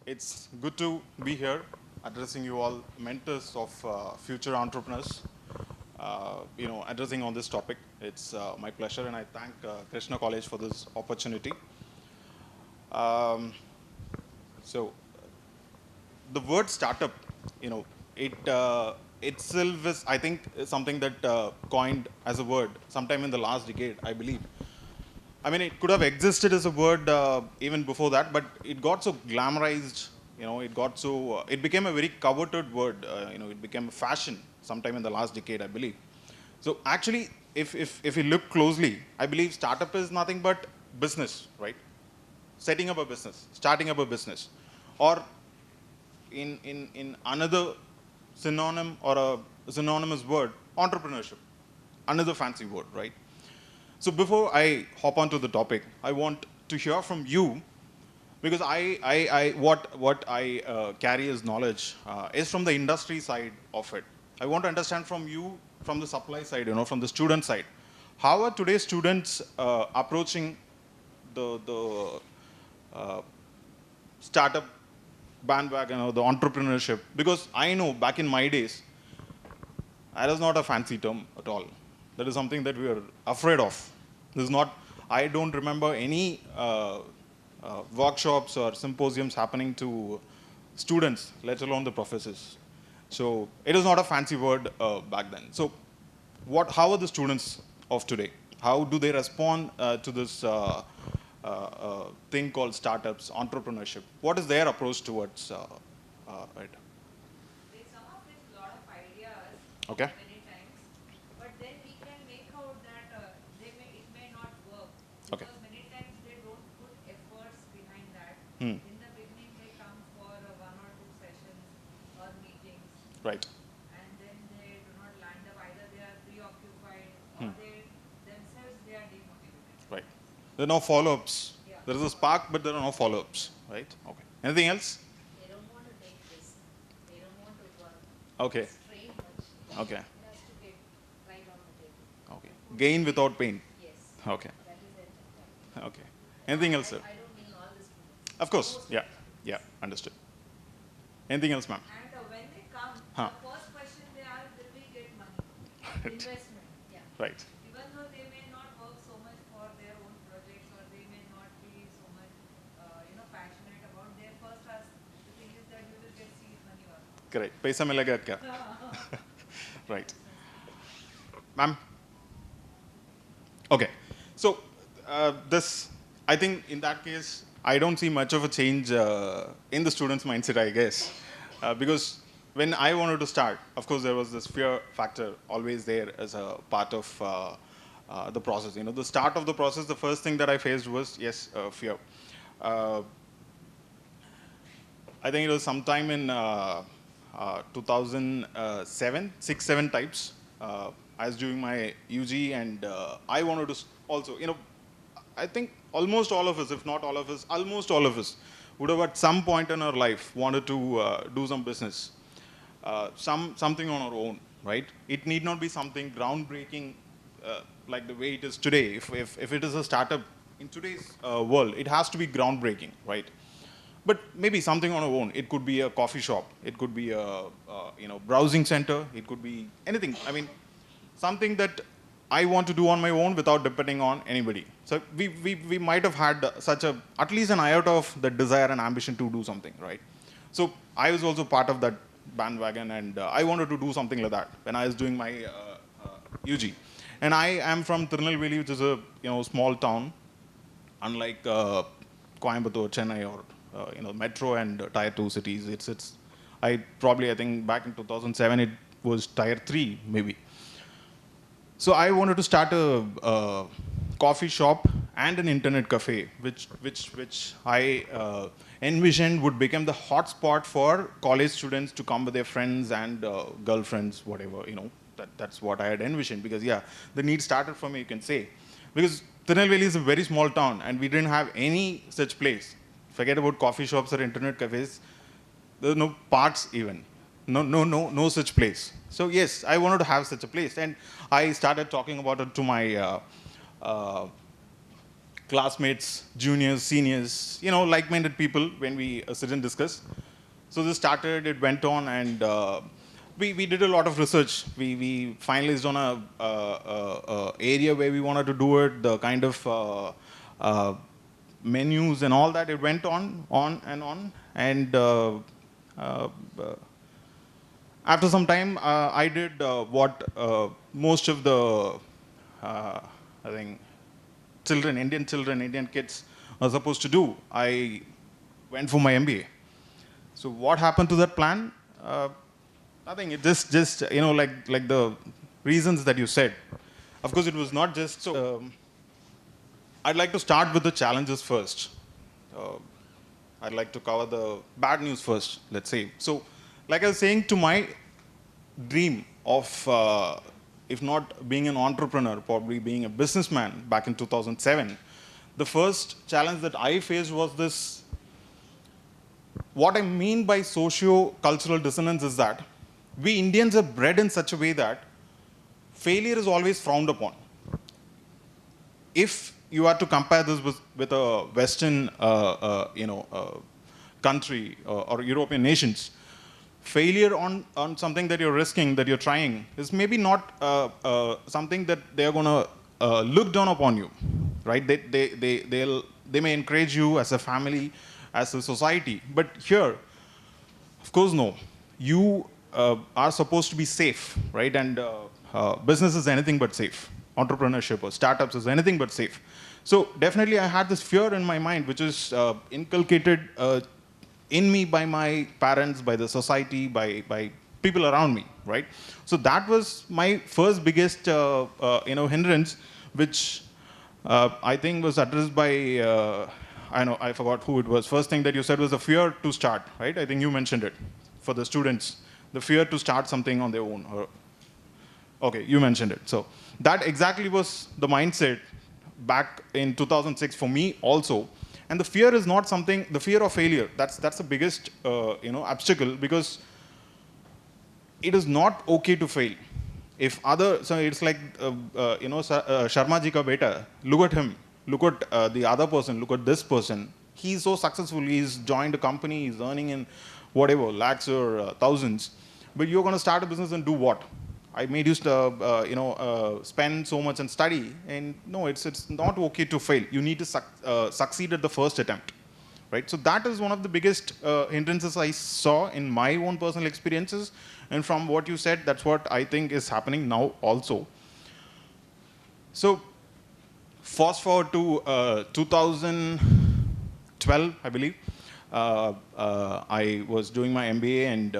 It's good to be here addressing you all mentors of future entrepreneurs, addressing on this topic. It's my pleasure, and I thank Krishna College for this opportunity. Um, so the word startup, it itself is, I think, something that coined as a word sometime in the last decade, I believe. I mean, it could have existed as a word even before that, but it got so glamorized. It became a very coveted word. It became a fashion sometime in the last decade, I believe. So actually, if you look closely, I believe startup is nothing but business, right? Setting up a business, starting up a business, or in another synonym or a synonymous word, entrepreneurship, another fancy word, right? So before I hop onto the topic, I want to hear from you, because what I carry as knowledge is from the industry side of it. I want to understand from you, from the supply side, from the student side, how are today's students approaching the startup bandwagon or the entrepreneurship? Because I know back in my days, that is not a fancy term at all. That is something that we are afraid of. This is not. I don't remember any workshops or symposiums happening to students, let alone the professors. So it is not a fancy word back then. So how are the students of today? How do they respond to this thing called startups, entrepreneurship? What is their approach towards it? They come up with a lot of ideas Okay. many times, but then we can make out that it may not work, Okay. because many times they don't put efforts behind that. Hmm. In the beginning, they come for one or two sessions or meetings, Right. and then they do not land up. Either they are preoccupied or Hmm. they themselves they are demotivated. Right. There are no follow-ups. Yeah. There is a spark, but there are no follow-ups. Right. Okay. Anything else? They don't want to take risk. They don't want to work. Okay. Strain much. Okay. It has to get right on the table. Okay. Gain without pain. Yes. Okay. That is it. Okay. Anything else, sir? I don't mean all the students. Of course. Most Yeah. of them. Yeah. Understood. Anything else, ma'am? And when they come, Huh. the first question they ask, will we get money? Investment. Yeah. Right. Even though they may not work so much for their own projects, or they may not be so much, passionate about, their first ask, the thing is that you will get seed money or not. Correct. पैसा मिलेगा क्या? Right. Ma'am? Okay. So, I think in that case, I don't see much of a change in the students' mindset, I guess. Because when I wanted to start, of course, there was this fear factor always there as a part of the process. The start of the process, the first thing that I faced was, yes, fear. I think it was sometime in 2007, 6, 7 types. I was doing my UG, and I wanted to also, I think almost all of us, if not all of us, almost all of us would have at some point in our life wanted to do some business, something on our own, right? It need not be something groundbreaking like the way it is today. If it is a startup in today's world, it has to be groundbreaking, right? But maybe something on our own. It could be a coffee shop. It could be a browsing center. It could be anything. I mean, something that I want to do on my own without depending on anybody. So we might have had at least an iota of the desire and ambition to do something, right? So I was also part of that bandwagon, and I wanted to do something like that when I was doing my UG. And I am from Tirunelveli, which is a small town, unlike Coimbatore, Chennai, or metro and tier 2 cities. I think back in 2007 it was tier 3 maybe. So I wanted to start a coffee shop and an internet cafe, which I envisioned would become the hotspot for college students to come with their friends and girlfriends, whatever, that's what I had envisioned. Because the need started from me, you can say, because Tirunelveli is a very small town, and we didn't have any such place. Forget about coffee shops or internet cafes. There's no parks even. No such place. So yes, I wanted to have such a place, and I started talking about it to my classmates, juniors, seniors, like-minded people when we sit and discuss. So this started, it went on, and we did a lot of research. We finalized on a area where we wanted to do it, the kind of menus and all that. It went on and on. And uh, after some time, I did what most of the, I think, Indian kids are supposed to do. I went for my MBA. So what happened to that plan? Nothing. It just like the reasons that you said. Of course, it was not just so. I'd like to start with the challenges first. Uh, I'd like to cover the bad news first, let's say. So, like I was saying, to my dream of, if not being an entrepreneur, probably being a businessman back in 2007, the first challenge that I faced was this. What I mean by socio-cultural dissonance is that we Indians are bred in such a way that failure is always frowned upon. If you are to compare this with a Western, country or European nations, failure on something that you're risking, that you're trying, is maybe not something that they're going to look down upon you, right? They may encourage you as a family, as a society. But here, of course, no. You are supposed to be safe, right? And business is anything but safe. Entrepreneurship or startups is anything but safe. So definitely I had this fear in my mind, which is inculcated in me by my parents, by the society, by people around me, right? So that was my first biggest hindrance, which I think was addressed by, I forgot who it was. First thing that you said was the fear to start, right? I think you mentioned it for the students, the fear to start something on their own. Okay, you mentioned it. So that exactly was the mindset back in 2006 for me also. And the fear is not something, the fear of failure, that's the biggest obstacle, because it is not okay to fail. So it's like, Sharma ji ka beta, look at him, look at the other person, look at this person. He's so successful, he's joined a company, he's earning in whatever, lakhs or thousands. But you're going to start a business and do what? I made you spend so much and study, and no, it's not okay to fail. You need to succeed at the first attempt, right? So that is one of the biggest hindrances I saw in my own personal experiences, and from what you said, that's what I think is happening now also. So fast forward to 2012, I believe. I was doing my MBA, and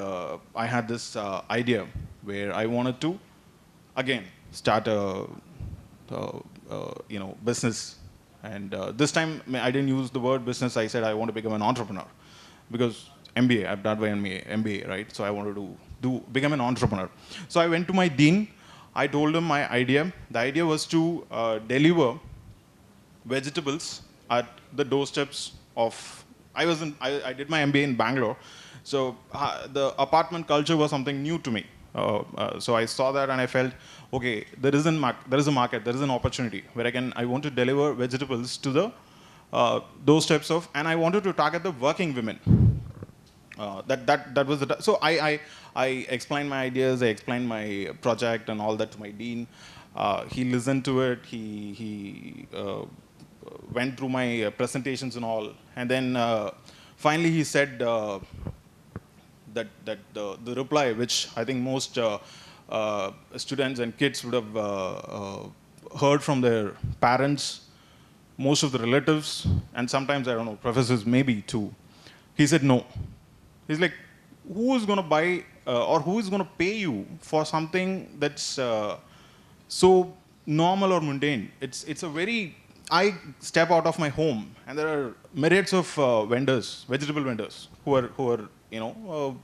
I had this idea where I wanted to, again, start a business. And this time, I didn't use the word business. I said I want to become an entrepreneur, because MBA, I've done my MBA, right? So I wanted to become an entrepreneur. So I went to my dean. I told him my idea. The idea was to deliver vegetables at the doorsteps of. I did my MBA in Bangalore, so the apartment culture was something new to me. So I saw that and I felt, okay, there is a market, there is an opportunity where I want to deliver vegetables to the doorsteps of, and I wanted to target the working women. That was the. So I explained my ideas, I explained my project and all that to my dean. He listened to it. He went through my presentations and all, and then finally he said that the reply, which I think most students and kids would have heard from their parents, most of the relatives, and sometimes, I don't know, professors maybe too. He said no. He's like, who is going to buy or who is going to pay you for something that's so normal or mundane? It's a very. I step out of my home, and there are myriads of vendors, vegetable vendors, who are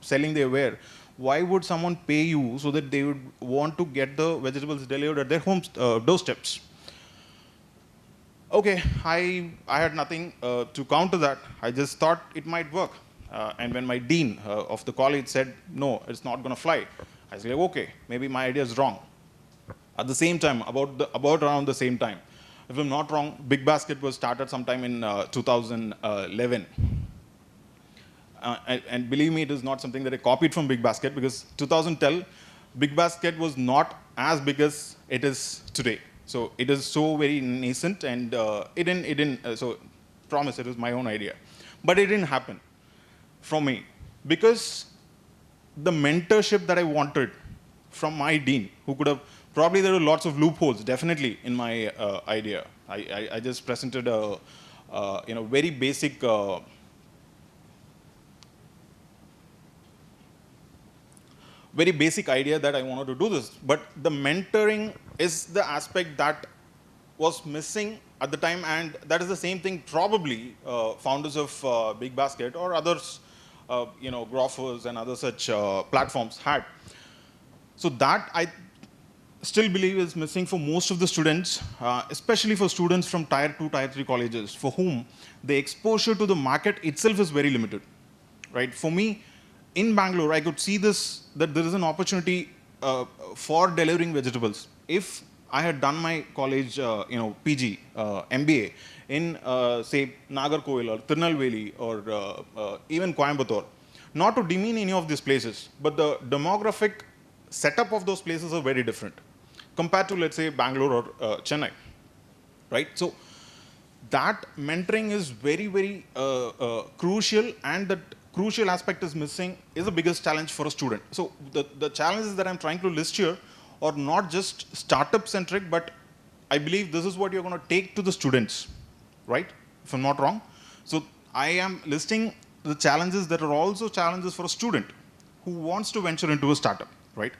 selling their ware. Why would someone pay you so that they would want to get the vegetables delivered at their home doorsteps? Okay, I had nothing to counter that. I just thought it might work. And when my dean of the college said, no, it's not going to fly, I was like, okay, maybe my idea is wrong. At the same time, about around the same time, if I'm not wrong, Big Basket was started sometime in 2011. And believe me, it is not something that I copied from Big Basket, because 2010, Big Basket was not as big as it is today. So it is so very nascent, and so promise it was my own idea. But it didn't happen from me, because the mentorship that I wanted from my dean, who could have, probably there were lots of loopholes, definitely, in my idea. I just presented a very basic idea that I wanted to do this. But the mentoring is the aspect that was missing at the time, and that is the same thing probably founders of Big Basket or others, Grofers and other such platforms had. So that I still believe is missing for most of the students, especially for students from Tier 2, Tier 3 colleges, for whom the exposure to the market itself is very limited, right? For me, in Bangalore, I could see this, that there is an opportunity for delivering vegetables. If I had done my college, PG, MBA in, say, Nagarkoil or Tirunelveli or even Coimbatore, not to demean any of these places, but the demographic setup of those places are very different compared to, let's say, Bangalore or Chennai, right? So that mentoring is very, very crucial, and that crucial aspect is missing, is the biggest challenge for a student. So the challenges that I'm trying to list here are not just startup centric, but I believe this is what you're going to take to the students, right? If I'm not wrong. So I am listing the challenges that are also challenges for a student who wants to venture into a startup, right?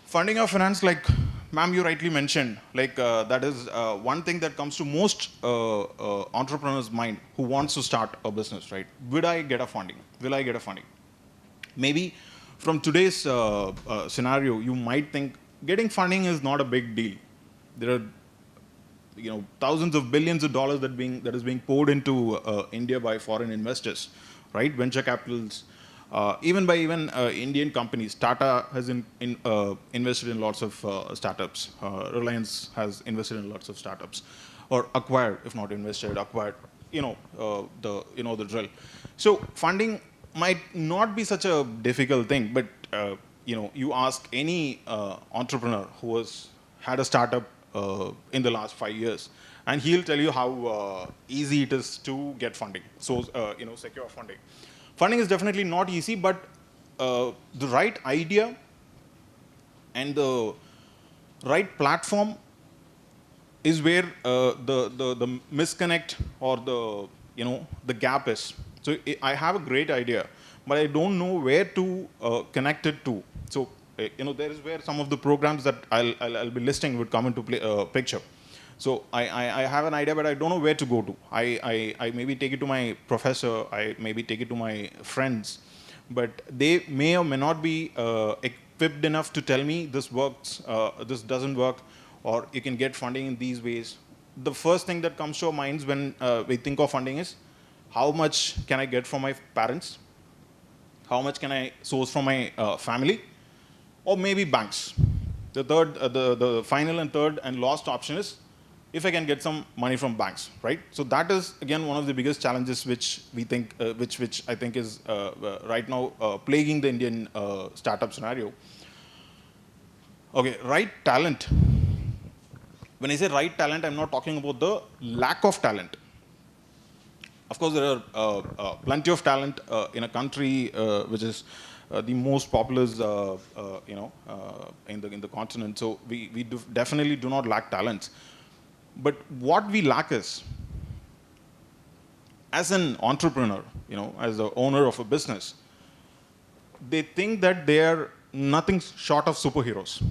Funding or finance, like ma'am, you rightly mentioned, like that is one thing that comes to most entrepreneurs' mind who wants to start a business, right? Will I get a funding? Will I get a funding? Maybe from today's scenario, you might think getting funding is not a big deal. There are thousands of billions of dollars that is being poured into India by foreign investors, right? Venture capitals, even by Indian companies. Tata has invested in lots of startups. Reliance has invested in lots of startups, or acquired, if not invested, acquired. The drill. So funding might not be such a difficult thing, but you ask any entrepreneur who has had a startup in the last 5 years, and he'll tell you how easy it is to get funding. So secure funding. Funding is definitely not easy, but the right idea and the right platform is where the misconnect or the gap is. So I have a great idea, but I don't know where to connect it to. So there is where some of the programs that I'll be listing would come into picture. So I have an idea, but I don't know where to go to. I maybe take it to my professor, I maybe take it to my friends, but they may or may not be equipped enough to tell me this works, this doesn't work, or you can get funding in these ways. The first thing that comes to our minds when we think of funding is, how much can I get from my parents? How much can I source from my family? Or maybe banks. The third, the final and third and last option is, if I can get some money from banks, right? So that is again one of the biggest challenges which we think, which I think is right now plaguing the Indian startup scenario. Okay, right talent. When I say right talent, I'm not talking about the lack of talent. Of course, there are plenty of talent in a country which is the most populous, in the continent. So we definitely do not lack talents. But what we lack is, as an entrepreneur, as the owner of a business, they think that they are nothing short of superheroes.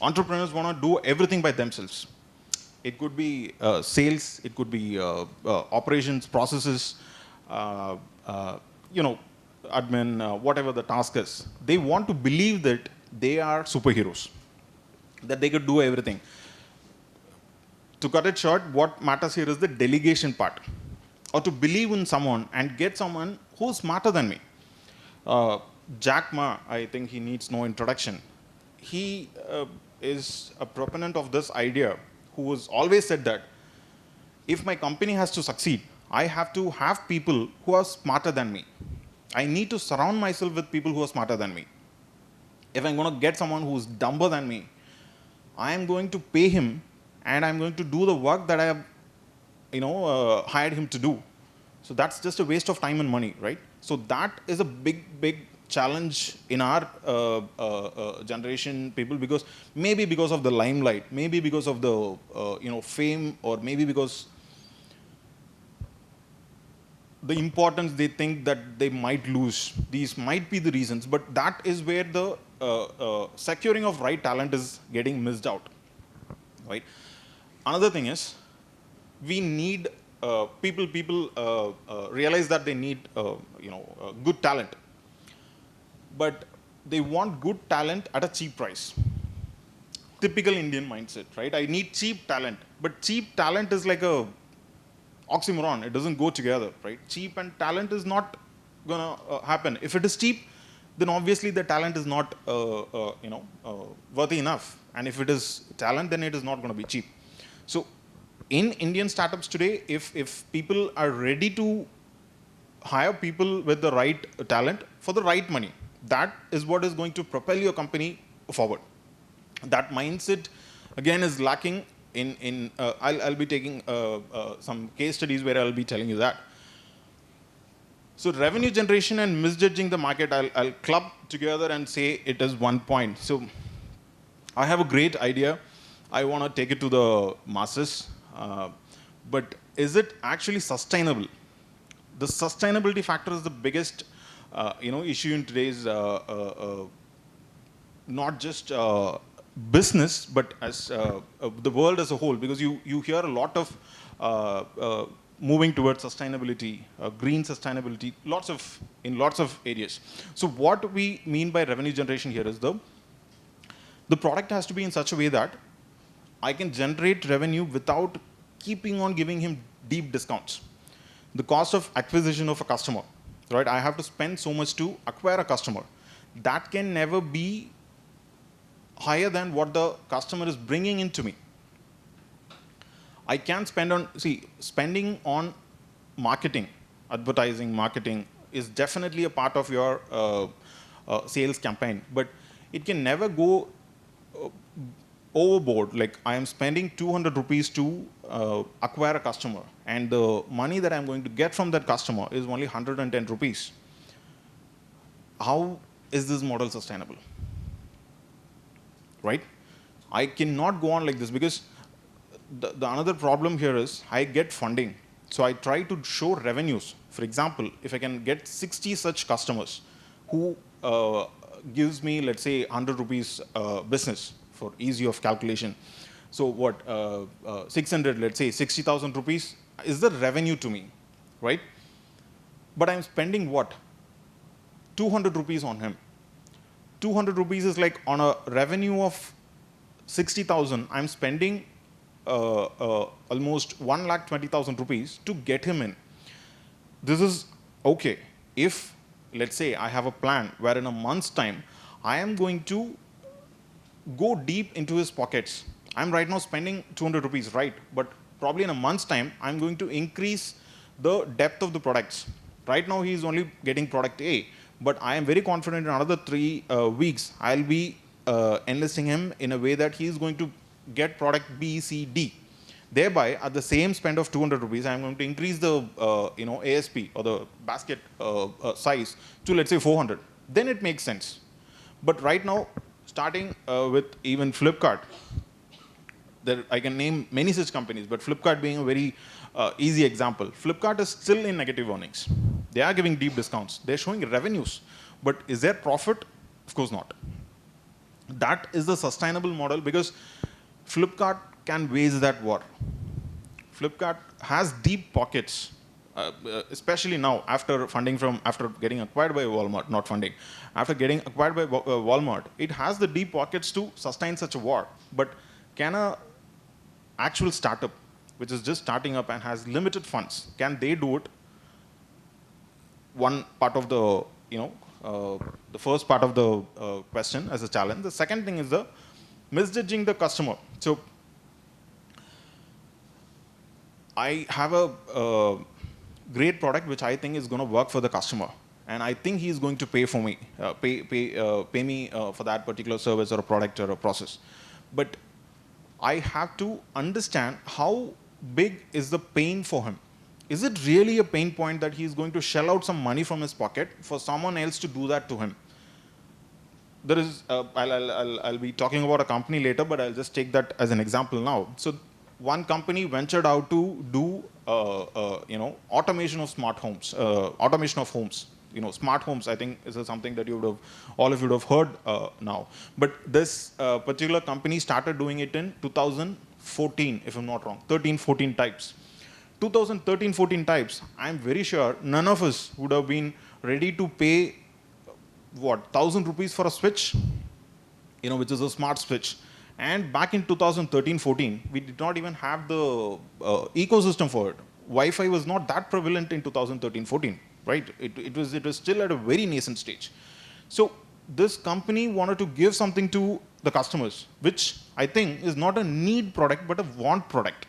Entrepreneurs want to do everything by themselves. It could be sales, it could be operations, processes, admin, whatever the task is. They want to believe that they are superheroes, that they could do everything. To cut it short, what matters here is the delegation part, or to believe in someone and get someone who's smarter than me. Jack Ma, I think he needs no introduction. He is a proponent of this idea, who has always said that if my company has to succeed, I have to have people who are smarter than me. I need to surround myself with people who are smarter than me. If I'm going to get someone who's dumber than me, I am going to pay him and I'm going to do the work that I have hired him to do. So that's just a waste of time and money, right? So that is a big challenge in our generation people, because maybe because of the limelight, maybe because of the fame, or maybe because the importance they think that they might lose. These might be the reasons, but that is where the securing of right talent is getting missed out, right? Another thing is, we need people realize that they need good talent, but they want good talent at a cheap price. Typical Indian mindset, right? I need cheap talent, but cheap talent is like a oxymoron. It doesn't go together, right? Cheap and talent is not gonna happen. If it is cheap, then obviously the talent is not worthy enough, and if it is talent, then it is not going to be cheap. So in Indian startups today, if people are ready to hire people with the right talent for the right money, that is what is going to propel your company forward. That mindset again is lacking in I'll be taking some case studies where I'll be telling you that. So revenue generation and misjudging the market, I'll club together and say it is one point. So I have a great idea. I want to take it to the masses. But is it actually sustainable? The sustainability factor is the biggest issue in today's not just business, but as the world as a whole, because you hear a lot of moving towards sustainability, green sustainability, in lots of areas. So what we mean by revenue generation here is the product has to be in such a way that I can generate revenue without keeping on giving him deep discounts. The cost of acquisition of a customer, right? I have to spend so much to acquire a customer. That can never be higher than what the customer is bringing into me. I can spending on marketing, advertising, marketing is definitely a part of your sales campaign, but it can never go overboard. Like, I am spending 200 rupees to acquire a customer, and the money that I'm going to get from that customer is only 110 rupees. How is this model sustainable? Right? I cannot go on like this, because the another problem here is I get funding. So I try to show revenues. For example, if I can get 60 such customers who gives me, let's say, 100 rupees business for ease of calculation. So what, 600, let's say 60,000 rupees is the revenue to me, right? But I'm spending what? 200 rupees on him. 200 rupees is like on a revenue of 60,000, I'm spending almost 1,20,000 rupees to get him in. This is okay if, let's say, I have a plan where in a month's time, I am going to go deep into his pockets. I'm right now spending 200 rupees, right? But probably in a month's time, I'm going to increase the depth of the products. Right now, he is only getting product A, but I am very confident in another 3 weeks, I'll be enlisting him in a way that he is going to get product B, C, D. Thereby, at the same spend of 200 rupees, I'm going to increase the ASP or the basket size to, let's say, 400. Then it makes sense. But right now, starting with even Flipkart, I can name many such companies, but Flipkart being a very easy example. Flipkart is still in negative earnings. They are giving deep discounts. They're showing revenues. But is there profit? Of course not. That is the sustainable model, because Flipkart can wage that war. Flipkart has deep pockets, especially now after getting acquired by Walmart, not funding. After getting acquired by Walmart, it has the deep pockets to sustain such a war. But can a actual startup, which is just starting up and has limited funds, can they do it? One part of the, the first part of the question as a challenge. The second thing is the misjudging the customer. So I have a great product which I think is going to work for the customer, and I think he's going to pay for me, pay me for that particular service or a product or a process. But I have to understand how big is the pain for him. Is it really a pain point that he's going to shell out some money from his pocket for someone else to do that to him? There is, I'll be talking about a company later, but I'll just take that as an example now. So one company ventured out to do, automation of smart homes, automation of homes. Smart homes, I think, is something that all of you would have heard now. But this particular company started doing it in 2014, if I'm not wrong, 13, 14 types. 2013, 14 types, I'm very sure none of us would have been ready to pay, 1,000 rupees for a switch, which is a smart switch. And back in 2013, 14, we did not even have the ecosystem for it. Wi-Fi was not that prevalent in 2013, 14, right? It was still at a very nascent stage. So this company wanted to give something to the customers, which I think is not a need product, but a want product.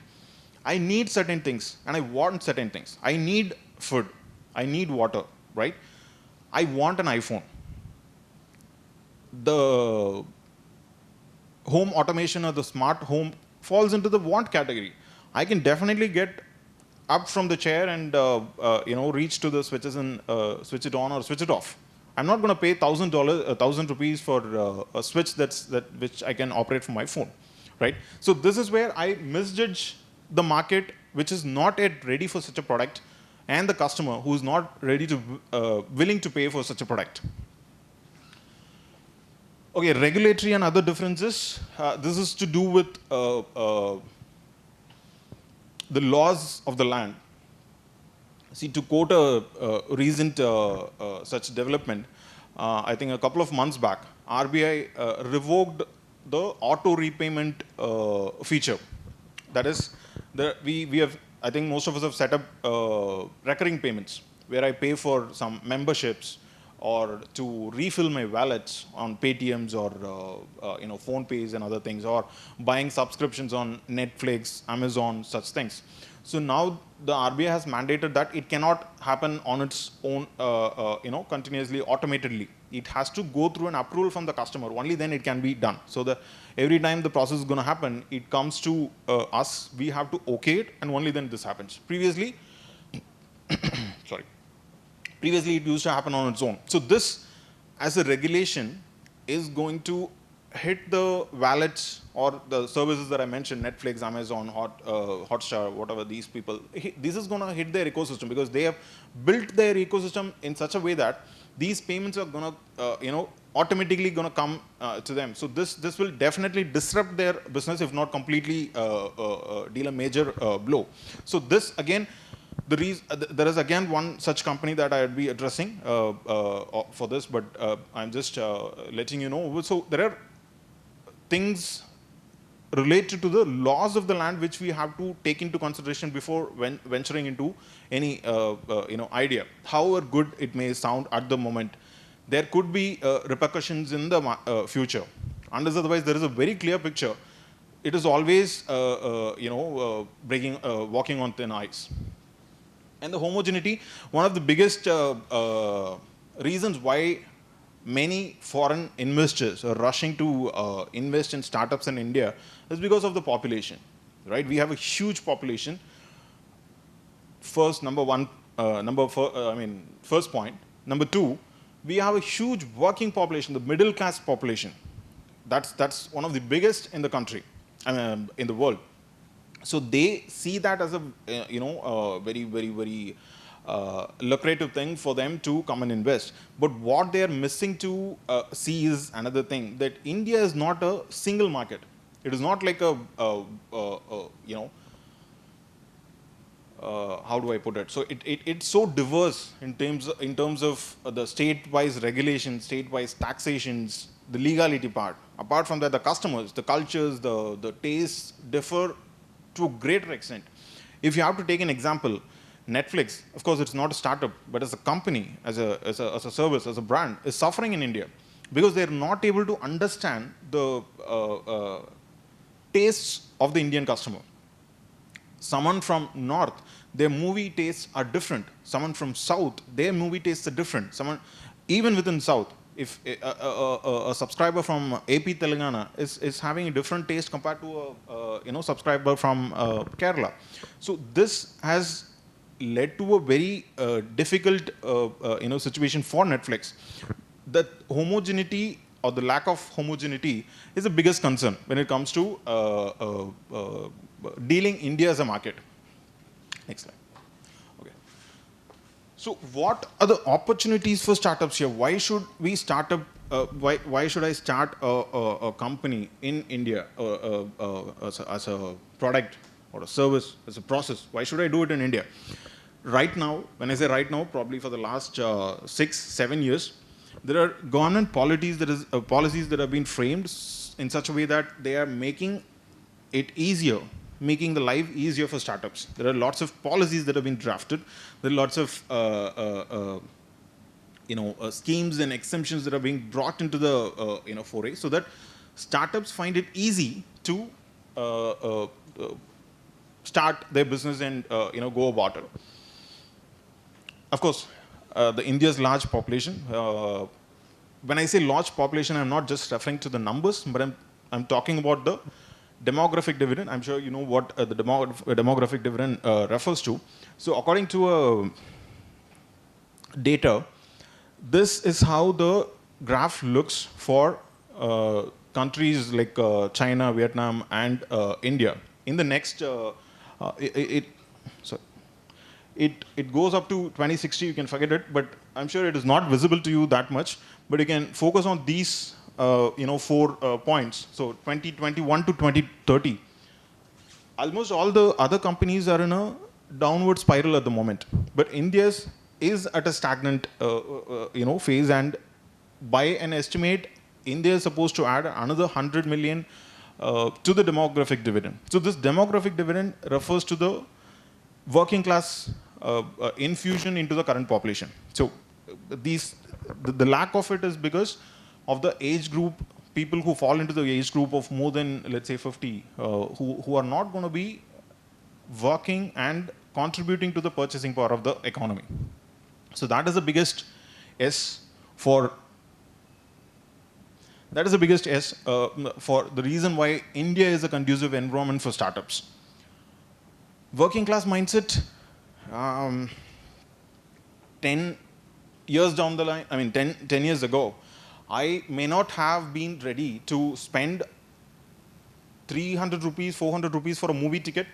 I need certain things, and I want certain things. I need food. I need water, right? I want an iPhone. The home automation or the smart home falls into the want category. I can definitely get up from the chair and reach to the switches and switch it on or switch it off. I'm not going to pay $1,000 for a switch which I can operate from my phone, right? So this is where I misjudge the market, which is not yet ready for such a product, and the customer who is not ready to willing to pay for such a product. Okay, regulatory and other differences. This is to do with the laws of the land. See, to quote a recent such development, I think a couple of months back, RBI revoked the auto repayment feature. That is, we have, I think most of us have set up recurring payments where I pay for some memberships or to refill my wallets on Paytms or phone pays and other things, or buying subscriptions on Netflix, Amazon, such things. So now the RBI has mandated that it cannot happen on its own, continuously, automatically. It has to go through an approval from the customer. Only then it can be done. So every time the process is going to happen, it comes to us. We have to okay it, and only then this happens. Previously, Previously, it used to happen on its own. So this, as a regulation, is going to hit the wallets or the services that I mentioned, Netflix, Amazon, Hotstar, whatever these people. This is going to hit their ecosystem because they have built their ecosystem in such a way that these payments are going to, automatically going to come to them. So this will definitely disrupt their business, if not completely deal a major blow. So this again. There is again one such company that I would be addressing for this, but I'm just letting you know. So there are things related to the laws of the land which we have to take into consideration before venturing into any idea. However good it may sound at the moment, there could be repercussions in the future. Unless otherwise, there is a very clear picture. It is always walking on thin ice. And the homogeneity, one of the biggest reasons why many foreign investors are rushing to invest in startups in India is because of the population, right? We have a huge population. First, first point. Number two, we have a huge working population, the middle class population. That's one of the biggest in the country, in the world. So they see that as a very, very, very lucrative thing for them to come and invest. But what they are missing to see is another thing, that India is not a single market. It is not like how do I put it? So it's so diverse in terms of the state-wise regulations, state-wise taxations, the legality part. Apart from that, the customers, the cultures, the tastes differ to a greater extent. If you have to take an example, Netflix, of course, it's not a startup, but as a company, as a service, as a brand, is suffering in India because they're not able to understand the tastes of the Indian customer. Someone from north, their movie tastes are different. Someone from south, their movie tastes are different. Someone, even within south, if a subscriber from AP Telangana is having a different taste compared to a subscriber from Kerala. So this has led to a very difficult situation for Netflix. The homogeneity or the lack of homogeneity is the biggest concern when it comes to dealing India as a market. Next slide. Okay. So what are the opportunities for startups here? Why should we start up? Why should I start a company in India as a product or a service, as a process? Why should I do it in India? Right now, when I say right now, probably for the last 6-7 years, there are government policies that have been framed in such a way that they are making it easier, making the life easier for startups. There are lots of policies that have been drafted. There are lots of schemes and exemptions that are being brought into the foray, so that startups find it easy to start their business and go about it. Of course, the India's large population. When I say large population, I'm not just referring to the numbers, but I'm talking about the demographic dividend. I'm sure you know what the demographic dividend refers to. So according to data, this is how the graph looks for countries like China, Vietnam, and India. In the next, it goes up to 2060, you can forget it, but I'm sure it is not visible to you that much, but you can focus on these 4 points. So 2021 to 2030, almost all the other companies are in a downward spiral at the moment, but India's is at a stagnant phase, and by an estimate, India is supposed to add another 100 million to the demographic dividend. So this demographic dividend refers to the working class infusion into the current population. So the lack of it is because of the age group, people who fall into the age group of more than, let's say, 50, who are not going to be working and contributing to the purchasing power of the economy. So that is the biggest S for the reason why India is a conducive environment for startups. Working class mindset, 10 years down the line, 10 years ago, I may not have been ready to spend 300 rupees, 400 rupees for a movie ticket.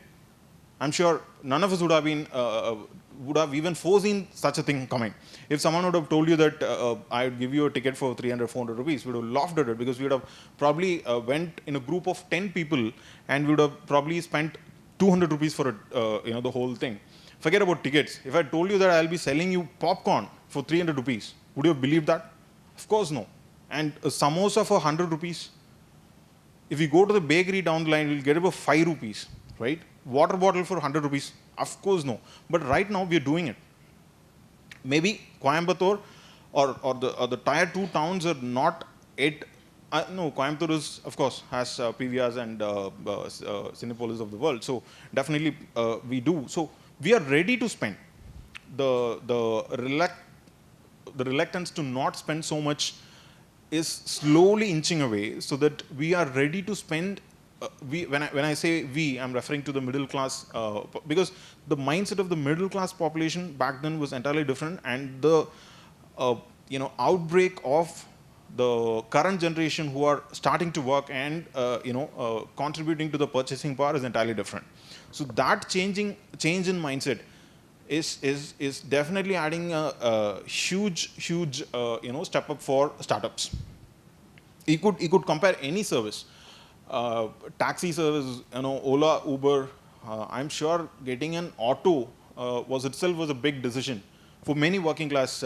I'm sure none of us would have even foreseen such a thing coming. If someone would have told you that I would give you a ticket for 300, 400 rupees, we would have laughed at it, because we would have probably went in a group of 10 people and we would have probably spent 200 rupees for the whole thing. Forget about tickets. If I told you that I'll be selling you popcorn for 300 rupees, would you have believed that? Of course no. And a samosa for 100 rupees. If you go to the bakery down the line, you'll get it for 5 rupees, right? Water bottle for 100 rupees? Of course no. But right now we're doing it. Maybe Coimbatore or the tier 2 towns are not it. No, Coimbatore is, of course, has PVRs and Cinepolis of the world. So definitely we do. So we are ready to spend. The reluctance to not spend so much is slowly inching away, so that we are ready to spend. When I say we, I'm referring to the middle class, because the mindset of the middle class population back then was entirely different, and the outbreak of the current generation who are starting to work and contributing to the purchasing power is entirely different. So that change in mindset is definitely adding a huge step up for startups. You could compare any service. Taxi service, Ola, Uber. I'm sure getting an auto was a big decision for many working class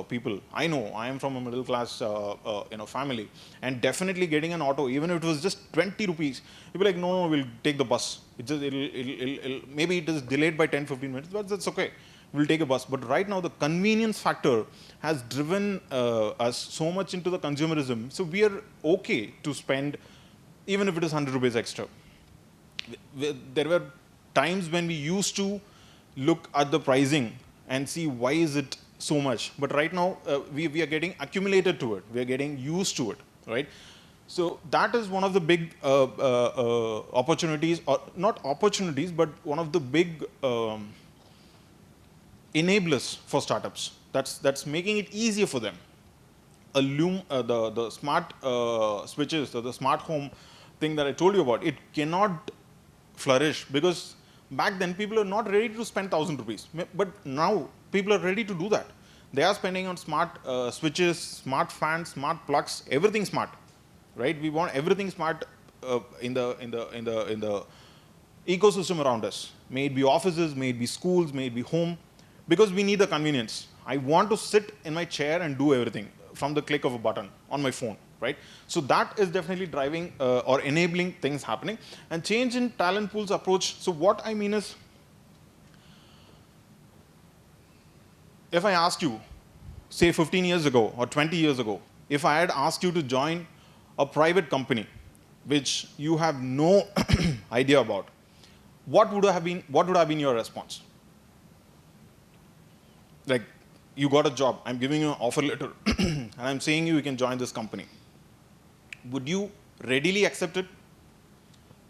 people. I know I am from a middle class family, and definitely getting an auto, even if it was just 20 rupees, you'll be like, no, we'll take the bus. Maybe it is delayed by 10-15 minutes, but that's okay. We'll take a bus. But right now, the convenience factor has driven us so much into the consumerism. So we are okay to spend, even if it is 100 rupees extra. There were times when we used to look at the pricing and see why is it so much. But right now, we are getting accumulated to it. We are getting used to it, right? So that is one of the big opportunities, or not opportunities, but one of the big enablers for startups. That's making it easier for them. The smart switches, the smart home thing that I told you about, it cannot flourish because back then people are not ready to spend 1,000 rupees. But now people are ready to do that. They are spending on smart switches, smart fans, smart plugs, everything smart, right? We want everything smart in the ecosystem around us. May it be offices, may it be schools, may it be home, because we need the convenience. I want to sit in my chair and do everything from the click of a button on my phone, right? So that is definitely driving or enabling things happening. And change in talent pools approach. So what I mean is, if I asked you, say 15 years ago or 20 years ago, if I had asked you to join a private company, which you have no idea about, what would have been your response? Like, you got a job, I'm giving you an offer letter, and I'm saying you can join this company. Would you readily accept it?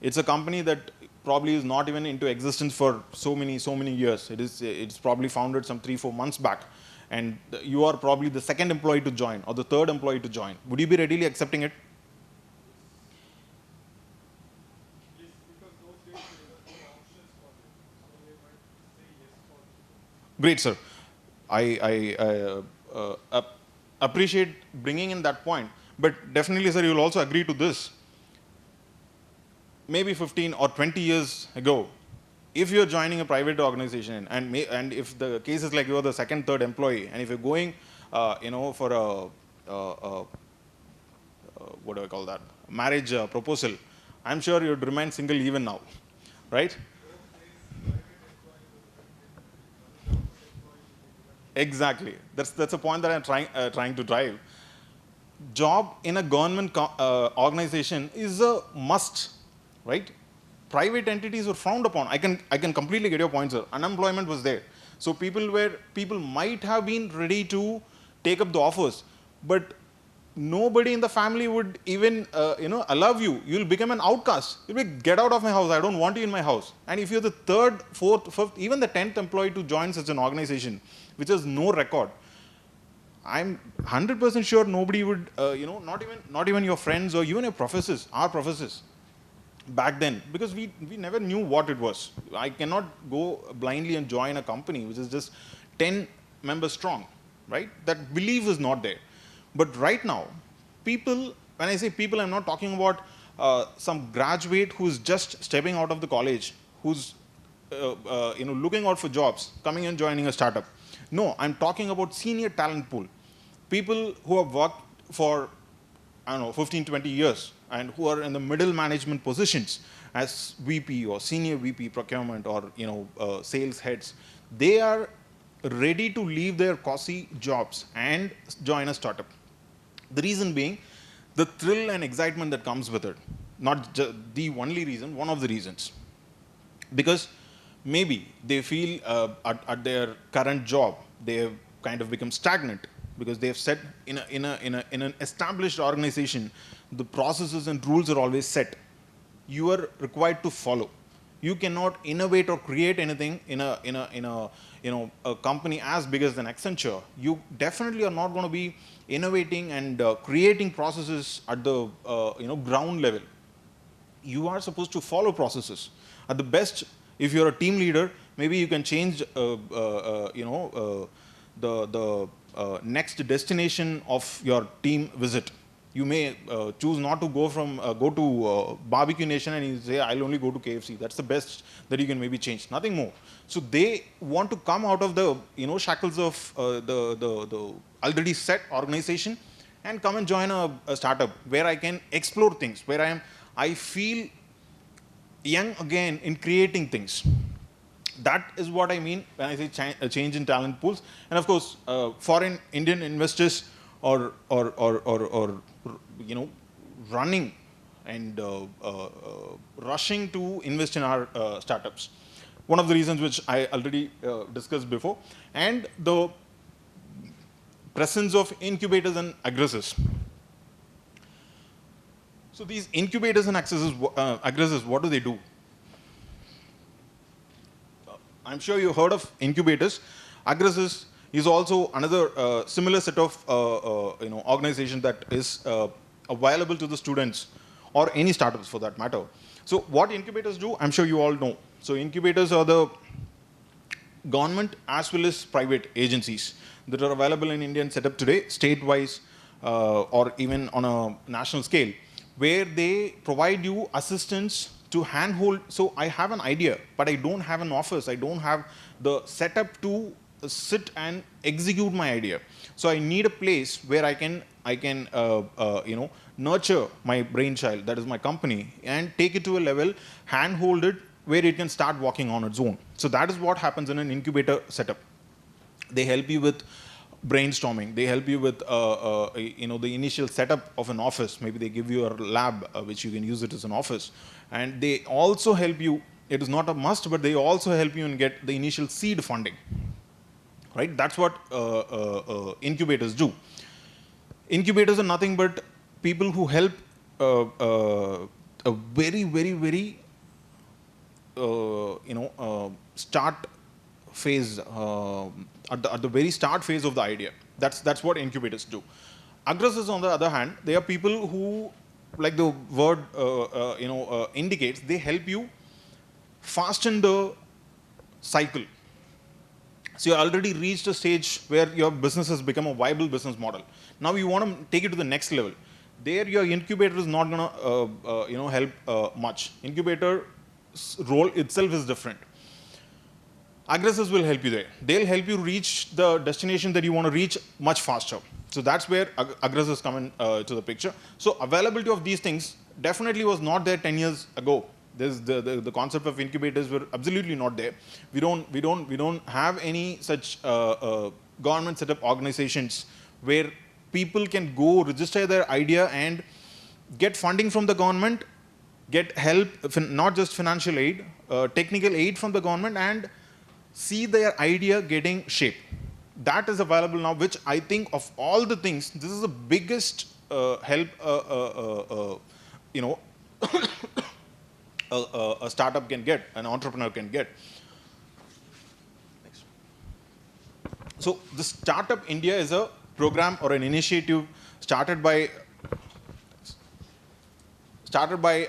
It's a company that probably is not even into existence for so many years. It's probably founded some 3-4 months back, and you are probably the second employee to join or the third employee to join. Would you be readily accepting it? Yes, because those days there were no options for them, so they might say yes for it. Great, sir. I appreciate bringing in that point, but definitely, sir, you will also agree to this. Maybe 15 or 20 years ago, if you're joining a private organization, and if the case is like you're the second, third employee, and if you're going, for what do I call that, marriage proposal, I'm sure you'd remain single even now, right? Exactly. That's a point that I'm trying to drive. Job in a government organization is a must, right? Private entities were frowned upon. I can completely get your point, sir. Unemployment was there, so people might have been ready to take up the offers, but nobody in the family would even allow you. You'll become an outcast. You'll be, get out of my house. I don't want you in my house. And if you're the third, fourth, fifth, even the 10th employee to join such an organization, which has no record, I'm 100% sure nobody would, not even your friends or even your professors, our professors back then, because we never knew what it was. I cannot go blindly and join a company which is just 10 members strong, right? That belief is not there. But right now, people, when I say people, I'm not talking about some graduate who's just stepping out of the college, who's looking out for jobs, coming and joining a startup. No, I'm talking about senior talent pool. People who have worked for, 15, 20 years, and who are in the middle management positions as VP or senior VP procurement or sales heads. They are ready to leave their costly jobs and join a startup. The reason being the thrill and excitement that comes with it. Not the only reason, one of the reasons. Because maybe they feel at their current job, they have kind of become stagnant because they have set in an established organization, the processes and rules are always set. You are required to follow. You cannot innovate or create anything in a company as big as an Accenture. You definitely are not going to be innovating and creating processes at the ground level. You are supposed to follow processes. At the best, if you're a team leader, maybe you can change the next destination of your team visit. You may choose not to go to Barbecue Nation and you say, I'll only go to KFC. That's the best that you can maybe change, nothing more. So they want to come out of the shackles of the already set organization and come and join a startup where I can explore things, where I feel young again in creating things. That is what I mean when I say a change in talent pools. And of course, foreign Indian investors or running and rushing to invest in our startups. One of the reasons which I already discussed before, and the presence of incubators and aggressors. So these incubators and aggressors, what do they do? I'm sure you heard of incubators. Aggressors is also another similar set of organization that is available to the students or any startups for that matter. So what incubators do, I'm sure you all know. So incubators are the government as well as private agencies that are available in Indian setup today, state-wise or even on a national scale, where they provide you assistance to handhold. So I have an idea, but I don't have an office. I don't have the setup to sit and execute my idea. So I need a place where I can nurture my brainchild, that is my company, and take it to a level, handhold it, where it can start walking on its own. So that is what happens in an incubator setup. They help you with brainstorming. They help you with the initial setup of an office. Maybe they give you a lab which you can use it as an office. And they also help you, it is not a must, but they also help you and get the initial seed funding. Right? That's what incubators do. Incubators are nothing but people who help a very, very, very start phase, at the very start phase of the idea. That's what incubators do. Aggressors, on the other hand, they are people who, like the word indicates, they help you fasten the cycle. So you already reached a stage where your business has become a viable business model. Now you want to take it to the next level. There, your incubator is not going to help much. Incubator role itself is different. Aggressors will help you there. They'll help you reach the destination that you want to reach much faster. So that's where aggressors come in to the picture. So availability of these things definitely was not there 10 years ago. The concept of incubators were absolutely not there. We don't have any such government set up organizations where people can go register their idea and get funding from the government, get help, not just financial aid, technical aid from the government, and see their idea getting shape. That is available now, which I think of all the things, this is the biggest help a startup can get, an entrepreneur can get. Next. So the Startup India is a program or an initiative started by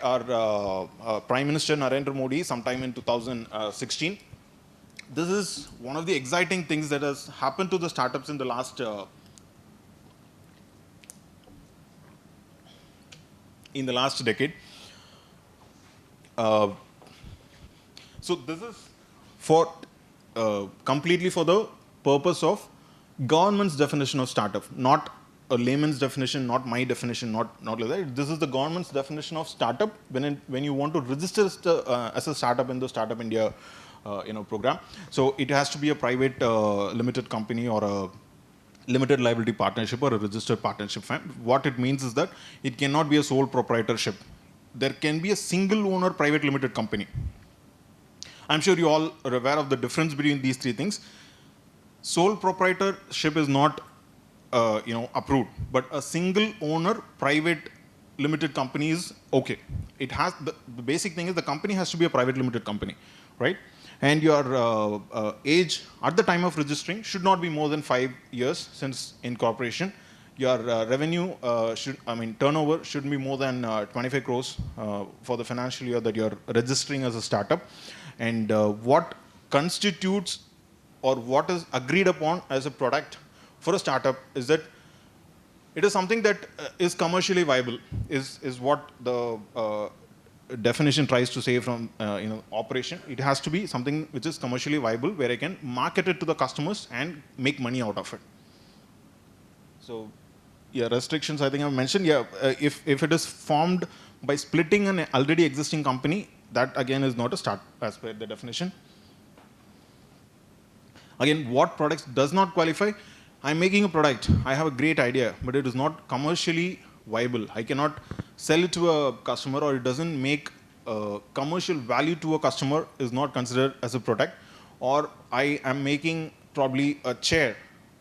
our Prime Minister Narendra Modi sometime in 2016. This is one of the exciting things that has happened to the startups in the last decade. So this is for completely for the purpose of government's definition of startup, not a layman's definition, not my definition, not like that. This is the government's definition of startup when you want to register as a startup in the Startup India program. So it has to be a private limited company or a limited liability partnership or a registered partnership firm. What it means is that it cannot be a sole proprietorship. There can be a single owner private limited company. I'm sure you all are aware of the difference between these three things. Sole proprietorship is not approved, but a single owner private limited company is okay. It has the basic thing is the company has to be a private limited company, right? And your age at the time of registering should not be more than 5 years since incorporation. Your revenue turnover shouldn't be more than 25 crores for the financial year that you're registering as a startup. And what constitutes or what is agreed upon as a product for a startup is that it is something that is commercially viable, is what the definition tries to say from operation. It has to be something which is commercially viable, where I can market it to the customers and make money out of it. So, yeah, restrictions I think I've mentioned. Yeah, if it is formed by splitting an already existing company, that again is not a startup as per the definition. Again, what products does not qualify? I'm making a product. I have a great idea, but it is not commercially viable. I cannot sell it to a customer, or it doesn't make commercial value to a customer is not considered as a product, or I am making probably a chair,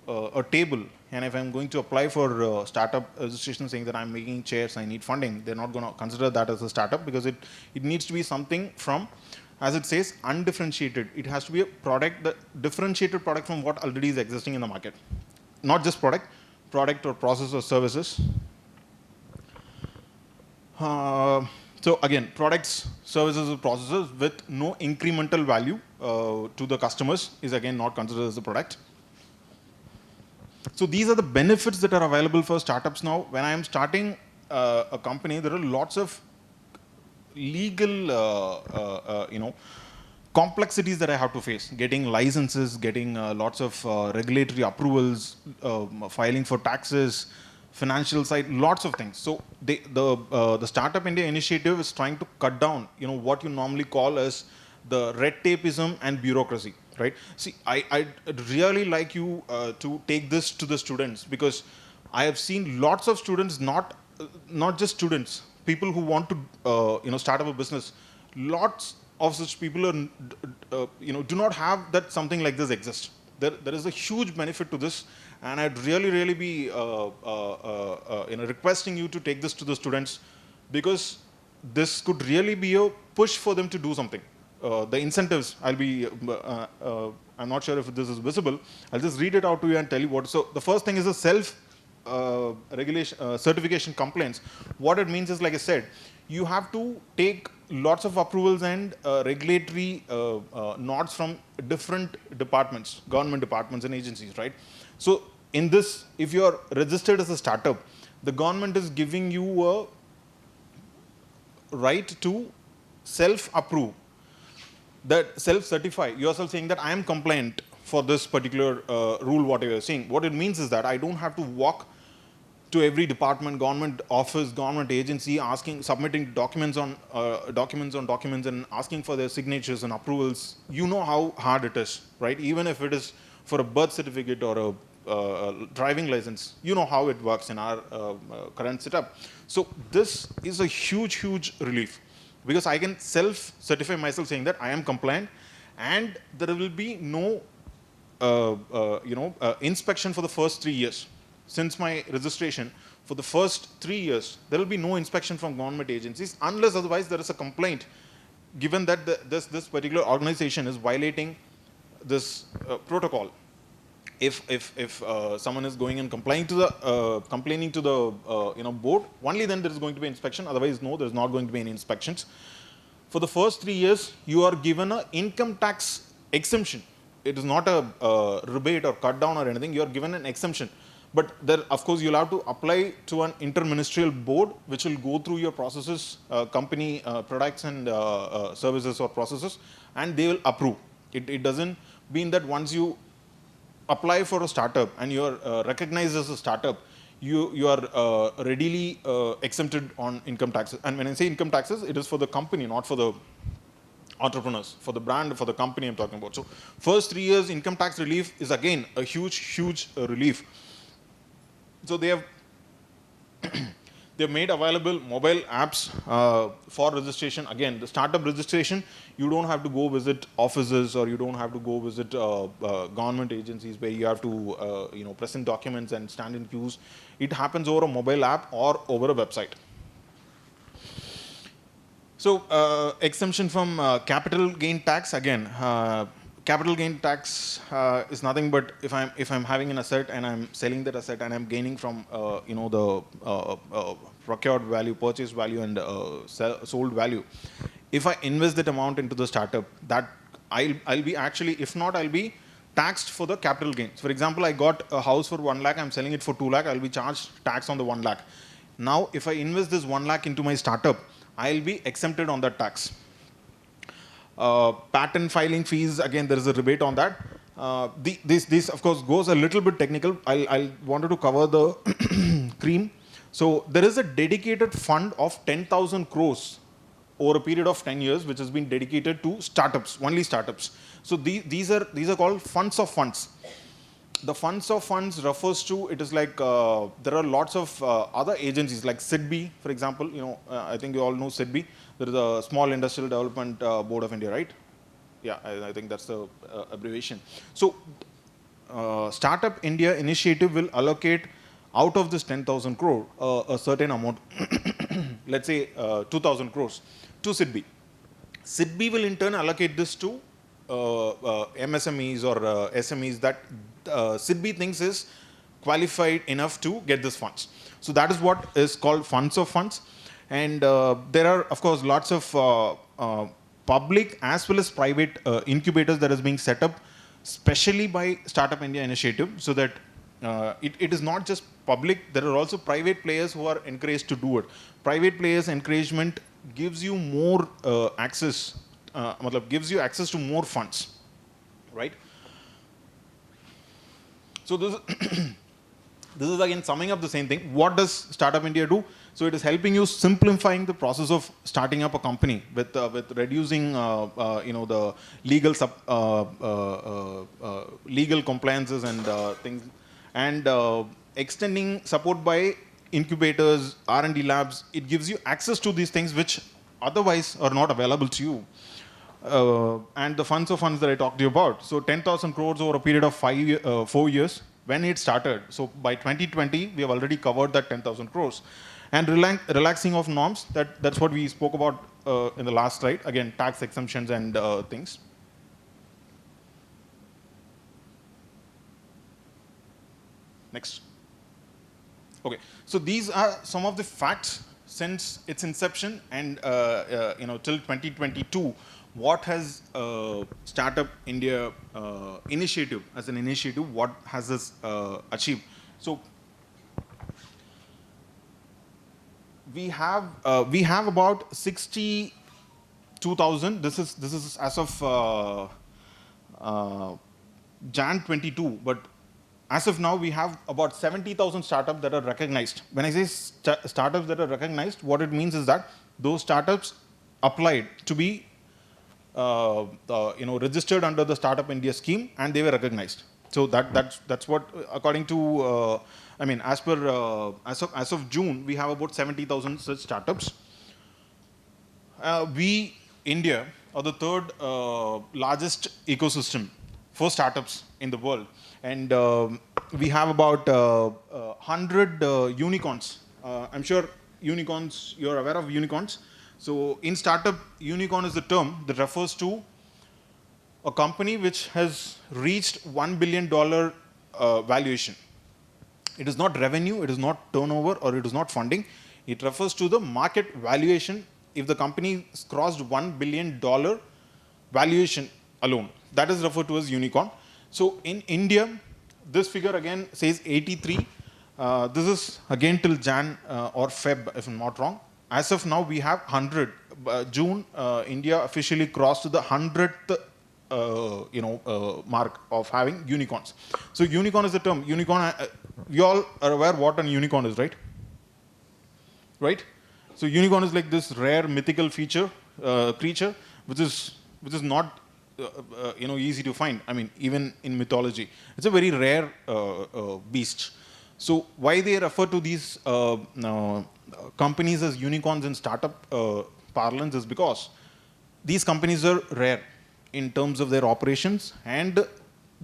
a table, and if I'm going to apply for startup registration saying that I'm making chairs, I need funding, they're not going to consider that as a startup, because it needs to be something from, as it says, undifferentiated. It has to be a product, the differentiated product from what already is existing in the market. Not just product or process or services. So again, products, services, or processes with no incremental value to the customers is again not considered as a product. So these are the benefits that are available for startups now. When I am starting a company, there are lots of legal, complexities that I have to face. Getting licenses, getting lots of regulatory approvals, filing for taxes, financial side, lots of things. So the Startup India initiative is trying to cut down, what you normally call as the red tapeism and bureaucracy, right? See, I'd really like you to take this to the students, because I have seen lots of students, not just students, people who want to start up a business. Lots of such people are, do not have that something like this exists. There is a huge benefit to this, and I'd really be requesting you to take this to the students, because this could really be a push for them to do something. The incentives, I'm not sure if this is visible. I'll just read it out to you and tell you what. So the first thing is a self-regulation, certification compliance. What it means is, like I said, you have to take lots of approvals and regulatory nods from different departments, government departments and agencies, right? So in this, if you are registered as a startup, the government is giving you a right to self-approve, that self-certify yourself, saying that I am compliant for this particular rule, whatever you're saying. What it means is that I don't have to walk to every department, government office, government agency, submitting documents on documents and asking for their signatures and approvals. You know how hard it is, right? Even if it is for a birth certificate or a driving license, you know how it works in our current setup. So this is a huge relief, because I can self-certify myself saying that I am compliant, and there will be no inspection for the first 3 years. Since my registration, for the first 3 years, there will be no inspection from government agencies, unless otherwise there is a complaint, given that this particular organization is violating this protocol. If someone is going and complaining to the board, only then there is going to be inspection. Otherwise, no, there is not going to be any inspections. For the first 3 years, you are given an income tax exemption. It is not a rebate or cut down or anything. You are given an exemption. But there, of course, you'll have to apply to an interministerial board, which will go through your processes, company products and services or processes, and they will approve. It doesn't mean that once you apply for a startup and you are recognized as a startup, you are readily exempted on income taxes. And when I say income taxes, it is for the company, not for the entrepreneurs, for the brand, for the company I'm talking about. So first 3 years income tax relief is again a huge relief. So they have made available mobile apps for registration. Again, the startup registration, you don't have to go visit offices, or you don't have to go visit government agencies where you have to present documents and stand in queues. It happens over a mobile app or over a website. So exemption from capital gain tax, again. Capital gain tax is nothing but if I'm having an asset and I'm selling that asset and I'm gaining from the procured value, purchase value, and sold value. If I invest that amount into the startup, that I'll be actually, if not, I'll be taxed for the capital gains. For example, I got a house for 1 lakh, I'm selling it for 2 lakh, I'll be charged tax on the 1 lakh. Now, if I invest this 1 lakh into my startup, I'll be exempted on that tax. Patent filing fees, again, there is a rebate on that. This of course goes a little bit technical. I wanted to cover the cream. So there is a dedicated fund of 10,000 crores over a period of 10 years, which has been dedicated to startups, only startups. So these are called funds of funds. the funds of funds refers to, it is like there are lots of other agencies like SIDBI, for example. I think you all know SIDBI. There is a Small Industrial Development Board of India, right? Yeah, I think that's the abbreviation. So Startup India initiative will allocate out of this 10,000 crore a certain amount, let's say 2,000 crores to SIDBI. SIDBI will in turn allocate this to MSMEs or SMEs that SIDBI thinks is qualified enough to get this funds. So that is what is called funds of funds. And there are, of course, lots of public as well as private incubators that is being set up, especially by Startup India initiative, so that it is not just public, there are also private players who are encouraged to do it. Private players' encouragement gives you more access, gives you access to more funds, right? So this, this is again summing up the same thing. What does Startup India do? So it is helping you simplifying the process of starting up a company with reducing the legal compliances and things, and extending support by incubators, R&D labs. It gives you access to these things which otherwise are not available to you. And the funds of funds that I talked to you about. So 10,000 crores over a period of 4 years when it started. So by 2020, we have already covered that 10,000 crores. And relaxing of norms, that's what we spoke about in the last slide. Again, tax exemptions and things. Next. Okay, so these are some of the facts since its inception and till 2022. What has Startup India initiative as an initiative? What has this achieved? So we have about 62,000. This is as of Jan 22, but as of now, we have about 70,000 startups that are recognized. When I say startups that are recognized, what it means is that those startups applied to be registered under the Startup India scheme, and they were recognized. So that's what, according to, as of June, we have about 70,000 such startups. We, India, are the third largest ecosystem for startups in the world. And we have about 100 unicorns. I'm sure unicorns, you're aware of unicorns. So in startup, unicorn is the term that refers to a company which has reached $1 billion valuation. It is not revenue, it is not turnover, or it is not funding. It refers to the market valuation if the company has crossed $1 billion valuation alone. That is referred to as unicorn. So in India, this figure again says 83. This is again till Jan or Feb, if I'm not wrong. As of now, we have 100. June, India officially crossed the 100th mark of having unicorns. So unicorn is the term. Unicorn, you all are aware what a unicorn is, right? Right? So unicorn is like this rare mythical creature, which is not easy to find. Even in mythology, it's a very rare beast. So why they refer to these companies as unicorns in startup parlance is because these companies are rare in terms of their operations and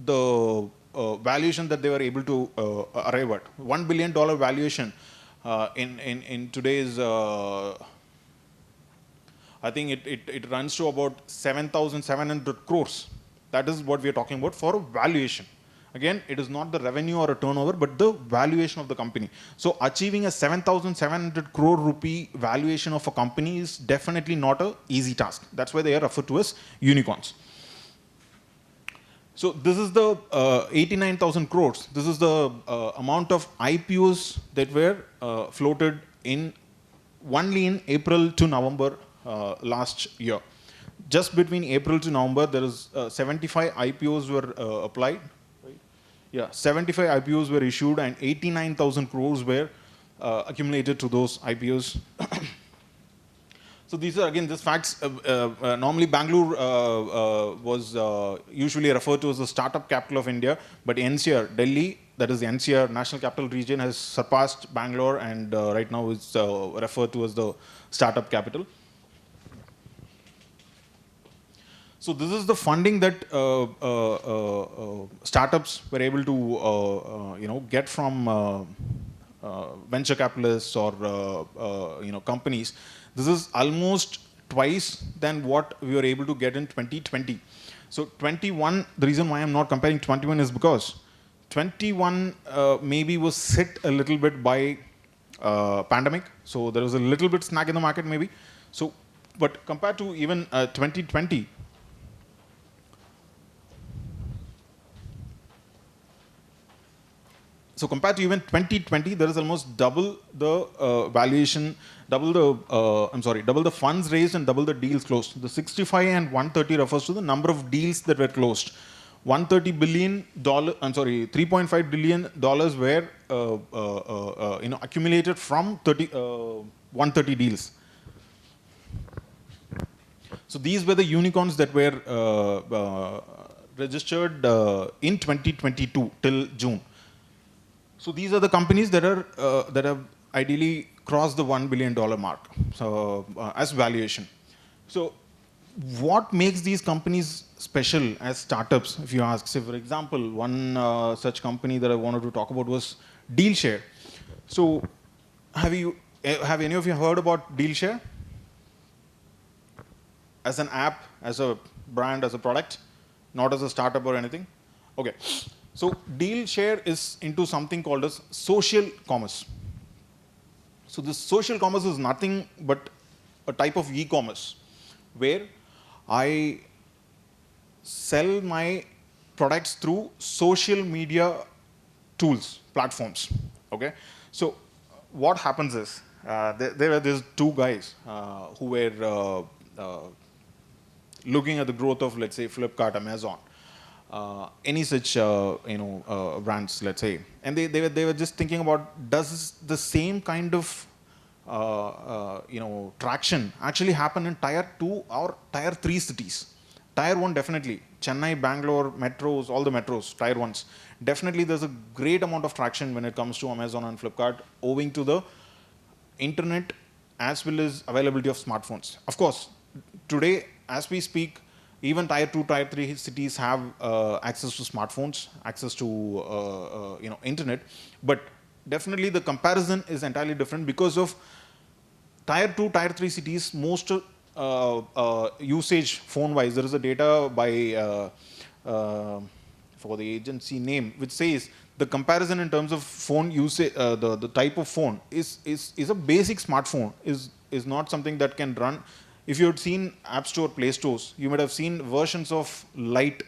the valuation that they were able to arrive at. $1 billion valuation in today's, I think it runs to about 7,700 crores. That is what we are talking about for valuation. Again, it is not the revenue or a turnover, but the valuation of the company. So achieving a 7,700 crore rupee valuation of a company is definitely not an easy task. That's why they are referred to as unicorns. So this is the 89,000 crores. This is the amount of IPOs that were floated only in April to November last year. Just between April to November, there is 75 IPOs were applied. Right? Yeah, 75 IPOs were issued and 89,000 crores were accumulated to those IPOs. So these are again just facts. Normally, Bangalore was usually referred to as the startup capital of India, but NCR, Delhi, that is the NCR National Capital Region, has surpassed Bangalore, and right now is referred to as the startup capital. So this is the funding that startups were able to get from venture capitalists or companies. This is almost twice than what we were able to get in 2020. So 21, the reason why I'm not comparing 21 is because 21 maybe was hit a little bit by pandemic. So there was a little bit snag in the market maybe. So, but compared to even 2020, so compared to even 2020, there is almost double the valuation, double the funds raised and double the deals closed. The 65 and 130 refers to the number of deals that were closed. $130 billion, $3.5 billion were accumulated from 130 deals. So these were the unicorns that were registered in 2022 till June. So these are the companies that have ideally crossed the $1 billion mark as valuation. So what makes these companies special as startups, if you ask? Say, for example, one such company that I wanted to talk about was DealShare. So have any of you heard about DealShare? As an app, as a brand, as a product, not as a startup or anything? Okay. So DealShare is into something called as social commerce. So this social commerce is nothing but a type of e-commerce where I sell my products through social media tools, platforms. Okay. So what happens is there were these two guys who were looking at the growth of, let's say, Flipkart, Amazon. Any such brands, let's say, and they were just thinking about, does the same kind of traction actually happen in tier 2 or tier 3 cities? Tier 1 definitely, Chennai, Bangalore, metros, all the metros, tier 1s. Definitely there's a great amount of traction when it comes to Amazon and Flipkart, owing to the internet as well as availability of smartphones. Of course, today as we speak, even tier 2, tier 3 cities have access to smartphones, access to internet, but definitely the comparison is entirely different because of tier 2, tier 3 cities. Most usage phone-wise, there is a data by for the agency name which says the comparison in terms of phone usage, the type of phone is a basic smartphone is not something that can run. If you had seen App Store, Play Stores, you might have seen versions of Lite.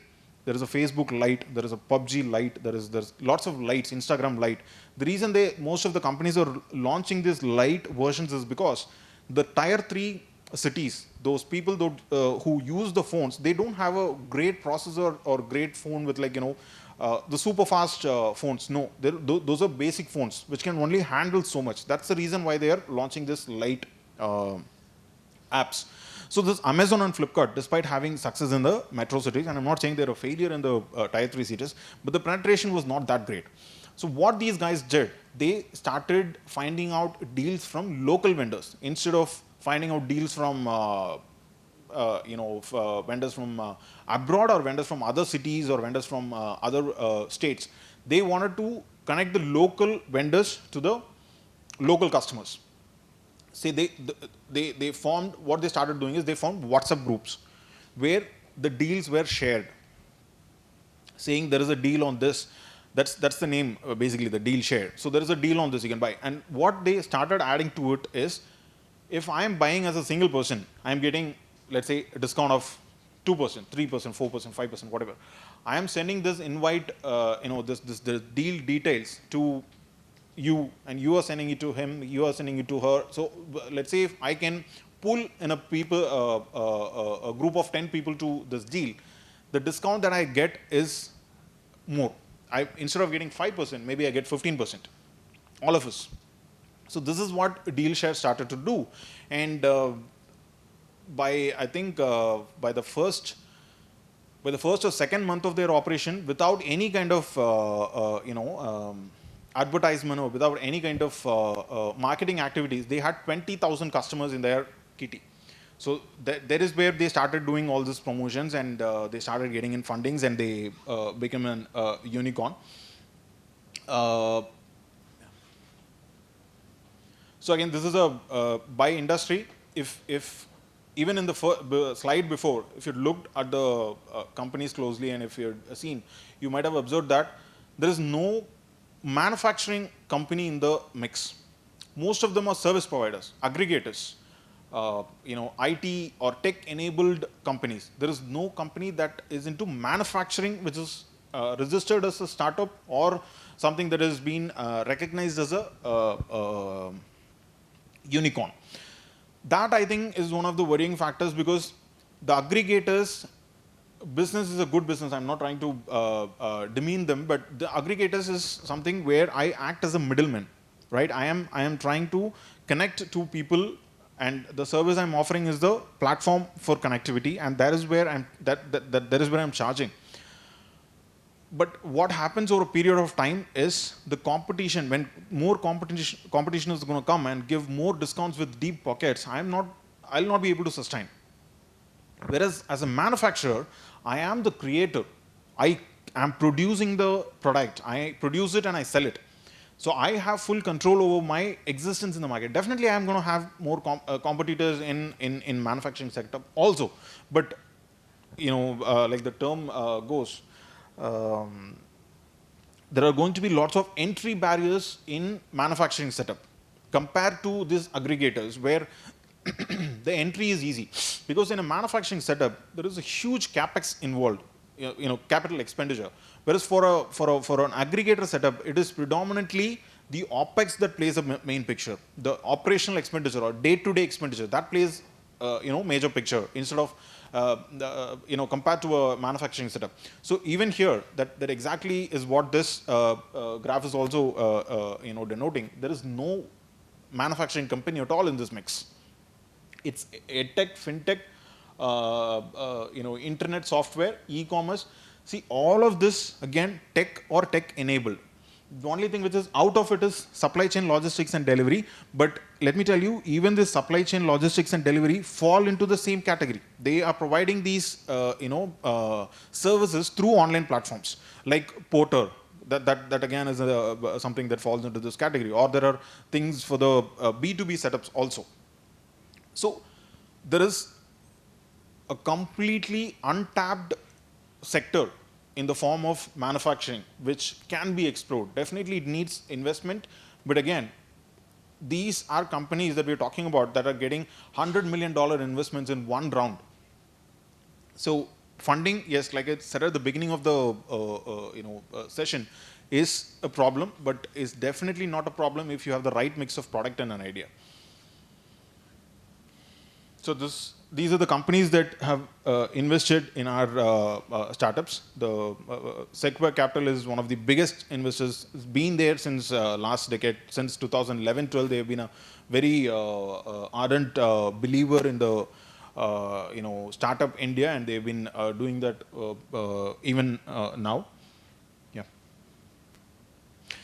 There is a Facebook Lite, there is a PUBG Lite, there's lots of lights, Instagram Lite. The reason most of the companies are launching these Lite versions is because the tier 3 cities, those people who use the phones, they don't have a great processor or great phone with the super fast phones. No, those are basic phones which can only handle so much. That's the reason why they are launching this Lite apps. So this Amazon and Flipkart, despite having success in the metro cities, and I'm not saying they're a failure in the tier 3 cities, but the penetration was not that great. So what these guys did, they started finding out deals from local vendors instead of finding out deals from vendors from abroad or vendors from other cities or vendors from other states. They wanted to connect the local vendors to the local customers. See, they formed, what they started doing is they formed WhatsApp groups where the deals were shared, saying there is a deal on this. That's the name, basically, the deal share. So there is a deal on this you can buy. And what they started adding to it is, if I am buying as a single person, I am getting, let's say, a discount of 2%, 3%, 4%, 5%, whatever. I am sending this invite, the deal details to you, and you are sending it to him, you are sending it to her. So let's say if I can pull in a group of 10 people to this deal, the discount that I get is more. Instead of getting 5%, maybe I get 15%. All of us. So this is what DealShare started to do. And by I think by the first or second month of their operation, without any kind of advertisement or without any kind of marketing activities, they had 20,000 customers in their kitty. So that is where they started doing all these promotions, and they started getting in fundings, and they became an unicorn. So again, this is a by industry. If even in the slide before, if you looked at the companies closely, and if you had seen, you might have observed that there is no manufacturing company in the mix. Most of them are service providers, aggregators, IT or tech-enabled companies. There is no company that is into manufacturing which is registered as a startup or something that has been recognized as a unicorn. That, I think, is one of the worrying factors, because the aggregators business is a good business. I'm not trying to demean them, but the aggregators is something where I act as a middleman, right? I am trying to connect to people, and the service I'm offering is the platform for connectivity, and that is where I'm charging. But what happens over a period of time is the competition, when more competition is going to come and give more discounts with deep pockets, I'll not be able to sustain. Whereas as a manufacturer, I am the creator. I am producing the product. I produce it and I sell it. So I have full control over my existence in the market. Definitely I am going to have more competitors in manufacturing sector also. But like the term goes, there are going to be lots of entry barriers in manufacturing setup compared to these aggregators, where the entry is easy. Because in a manufacturing setup, there is a huge capex involved, capital expenditure. Whereas for an aggregator setup, it is predominantly the OPEX that plays a main picture. The operational expenditure or day-to-day expenditure, that plays major picture instead of compared to a manufacturing setup. So even here, that exactly is what this graph is also denoting. There is no manufacturing company at all in this mix. It's edtech, fintech, internet software, e-commerce. See, all of this, again, tech or tech enabled. The only thing which is out of it is supply chain, logistics and delivery. But let me tell you, even this supply chain, logistics and delivery fall into the same category. They are providing these services through online platforms like Porter. That again is something that falls into this category. Or there are things for the B2B setups also. So there is a completely untapped sector in the form of manufacturing, which can be explored. Definitely it needs investment, but again, these are companies that we're talking about that are getting $100 million investments in one round. So funding, yes, like I said at the beginning of the session, is a problem, but is definitely not a problem if you have the right mix of product and an idea. So these are the companies that have invested in our startups. The Sequoia Capital is one of the biggest investors. It's been there since last decade, since 2011-12. They have been a very ardent believer in the startup India, and they've been doing that even now. Yeah.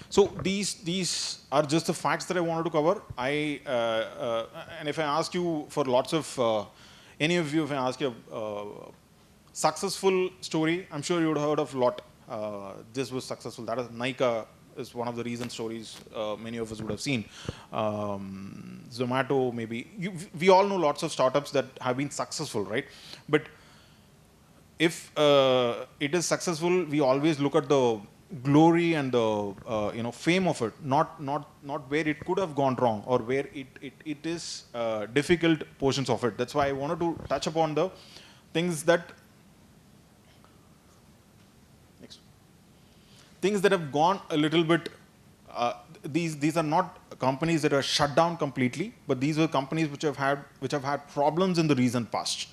So these are just the facts that I wanted to cover. And if I ask you for lots of any of you, if I ask you a successful story, I'm sure you would have heard of a lot. This was successful. That is Nykaa is one of the recent stories many of us would have seen. Zomato, maybe. We all know lots of startups that have been successful, right? But if it is successful, we always look at the glory and the fame of it, not where it could have gone wrong or where it is difficult portions of it. That's why I wanted to touch upon the things that have gone a little bit. These are not companies that are shut down completely, but these were companies which have had problems in the recent past.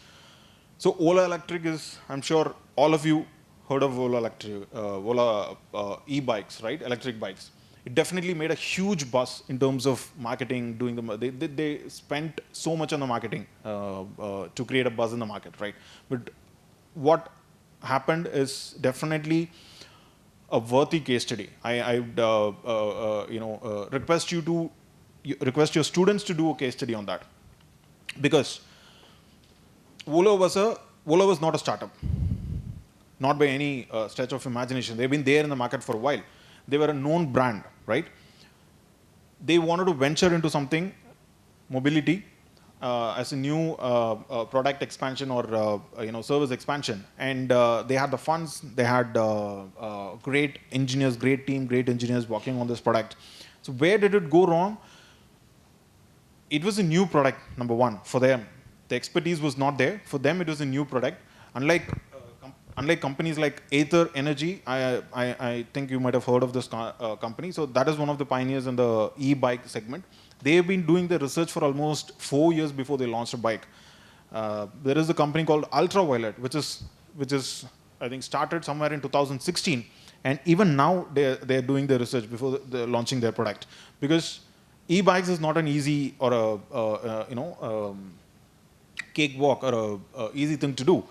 So Ola Electric is, I'm sure all of you heard of Ola Electric, Ola e-bikes, right? Electric bikes. it definitely made a huge buzz in terms of marketing. They spent so much on the marketing to create a buzz in the market, right? But what happened is definitely a worthy case study. I would request your students to do a case study on that, because Ola was not a startup, not by any stretch of imagination. They've been there in the market for a while. They were a known brand, right? They wanted to venture into something, mobility, as a new product expansion or service expansion, and they had the funds. They had great engineers, great team, great engineers working on this product. So where did it go wrong? It was a new product, number one, for them. The expertise was not there. For them, it was a new product. Unlike companies like Ather Energy, I think you might have heard of this company. So that is one of the pioneers in the e-bike segment. They have been doing the research for almost 4 years before they launched a bike. There is a company called Ultraviolet, which is I think started somewhere in 2016, and even now they're doing the research before they're launching their product, because e-bikes is not an easy or cakewalk or a easy thing to do.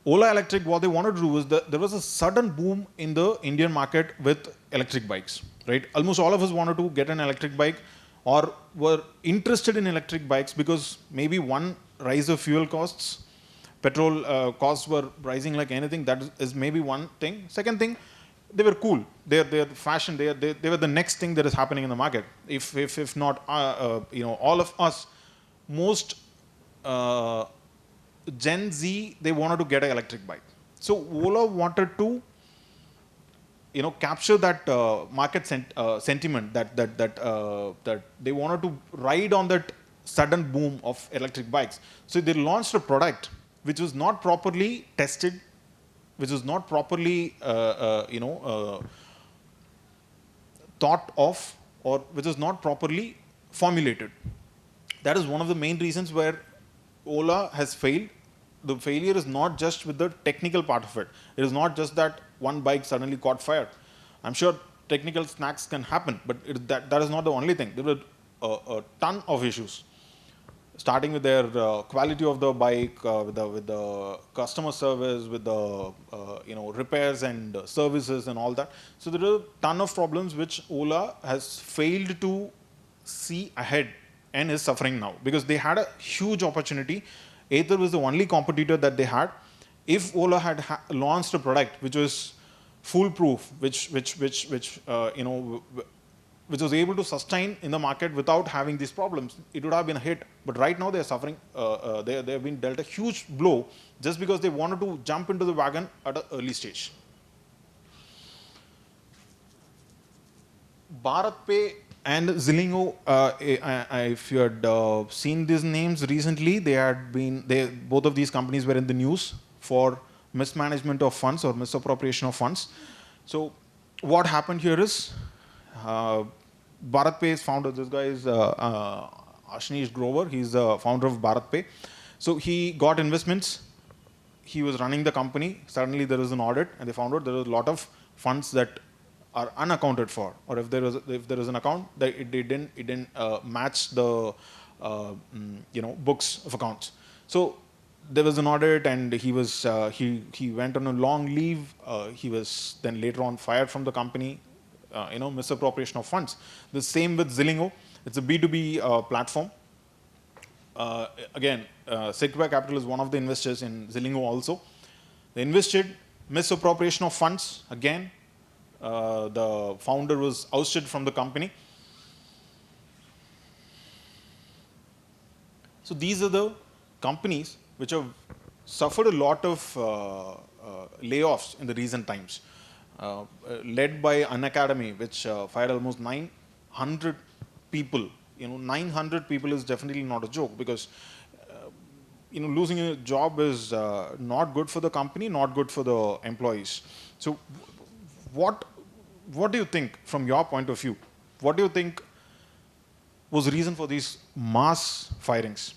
Ola Electric, what they wanted to do was there was a sudden boom in the Indian market with electric bikes, right? Almost all of us wanted to get an electric bike or were interested in electric bikes because maybe one, rise of fuel costs, petrol costs were rising like anything. That is maybe one thing. Second thing, they were cool. They're fashion. They were the next thing that is happening in the market. If not, all of us, most Gen Z, they wanted to get an electric bike. So Ola wanted to, capture that market sentiment that they wanted to ride on that sudden boom of electric bikes. So they launched a product which was not properly tested, which was not properly, thought of, or which is not properly formulated. That is one of the main reasons where Ola has failed. The failure is not just with the technical part of it. It is not just that one bike suddenly caught fire. I'm sure technical snacks can happen, but that is not the only thing. There were a ton of issues, starting with their quality of the bike, with the customer service, with the repairs and services and all that. So there are a ton of problems which Ola has failed to see ahead and is suffering now, because they had a huge opportunity. Ather was the only competitor that they had. If Ola had launched a product which was foolproof, which was able to sustain in the market without having these problems, it would have been a hit. But right now they are suffering. They have been dealt a huge blow just because they wanted to jump into the wagon at an early stage. BharatPe and Zilingo, if you had seen these names recently, both of these companies were in the news for mismanagement of funds or misappropriation of funds. So what happened here is, BharatPe's founder, this guy is Ashnish Grover, he's the founder of BharatPe. So he got investments, he was running the company, suddenly there was an audit and they found out there was a lot of funds that are unaccounted for, or if there is an account that it didn't match the books of accounts. So there was an audit, and he went on a long leave. He was then later on fired from the company. Misappropriation of funds. The same with Zilingo. It's a B2B platform. Again, Sequoia Capital is one of the investors in Zilingo also. They invested, misappropriation of funds again. The founder was ousted from the company. So these are the companies which have suffered a lot of layoffs in the recent times, led by Unacademy, which fired almost 900 people. 900 people is definitely not a joke, because losing a job is not good for the company, not good for the employees. So what do you think, from your point of view, what do you think was the reason for these mass firings?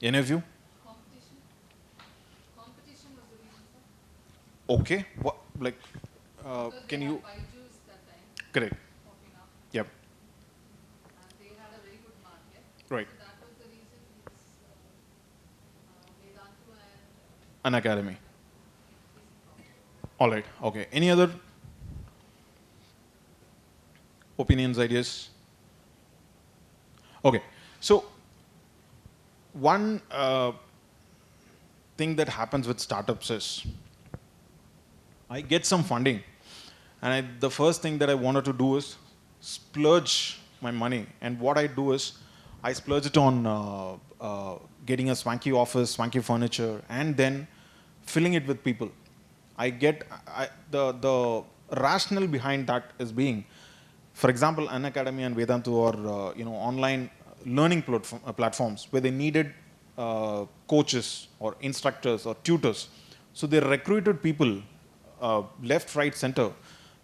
Any of you? Competition. Competition was the reason, sir. Okay. What, like, Because can they you? had Byju's that time. Correct. Yep. And they had a very good market. Right. So that was the reason it's Vedantu and An academy. increasing competition. All right. Okay. Any other opinions, ideas? Okay. So one thing that happens with startups is I get some funding, and the first thing that I wanted to do is splurge my money. And what I do is I splurge it on getting a swanky office, swanky furniture, and then filling it with people. The rationale behind that is being, for example, An Academy and Vedantu or online learning platforms where they needed coaches or instructors or tutors. So they recruited people left, right, center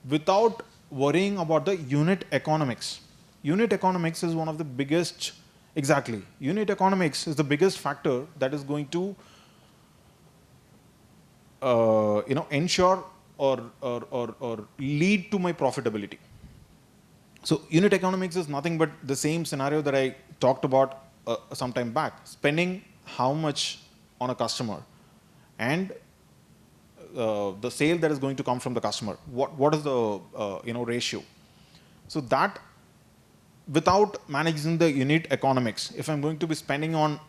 without worrying about the unit economics. Unit economics is one of the biggest, exactly. Unit economics is the biggest factor that is going to ensure or lead to my profitability. So unit economics is nothing but the same scenario that I talked about some time back. Spending how much on a customer and the sale that is going to come from the customer. What is the ratio? So that without managing the unit economics, if I'm going to be spending on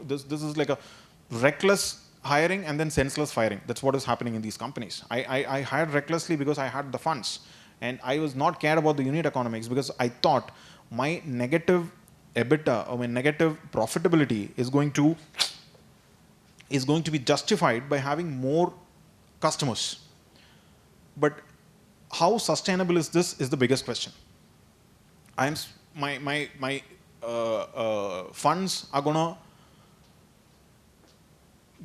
this is like a reckless hiring and then senseless firing. That's what is happening in these companies. I hired recklessly because I had the funds, and I was not cared about the unit economics because I thought my negative EBITDA or my negative profitability is going to be justified by having more customers. But how sustainable is this is the biggest question. My funds are gonna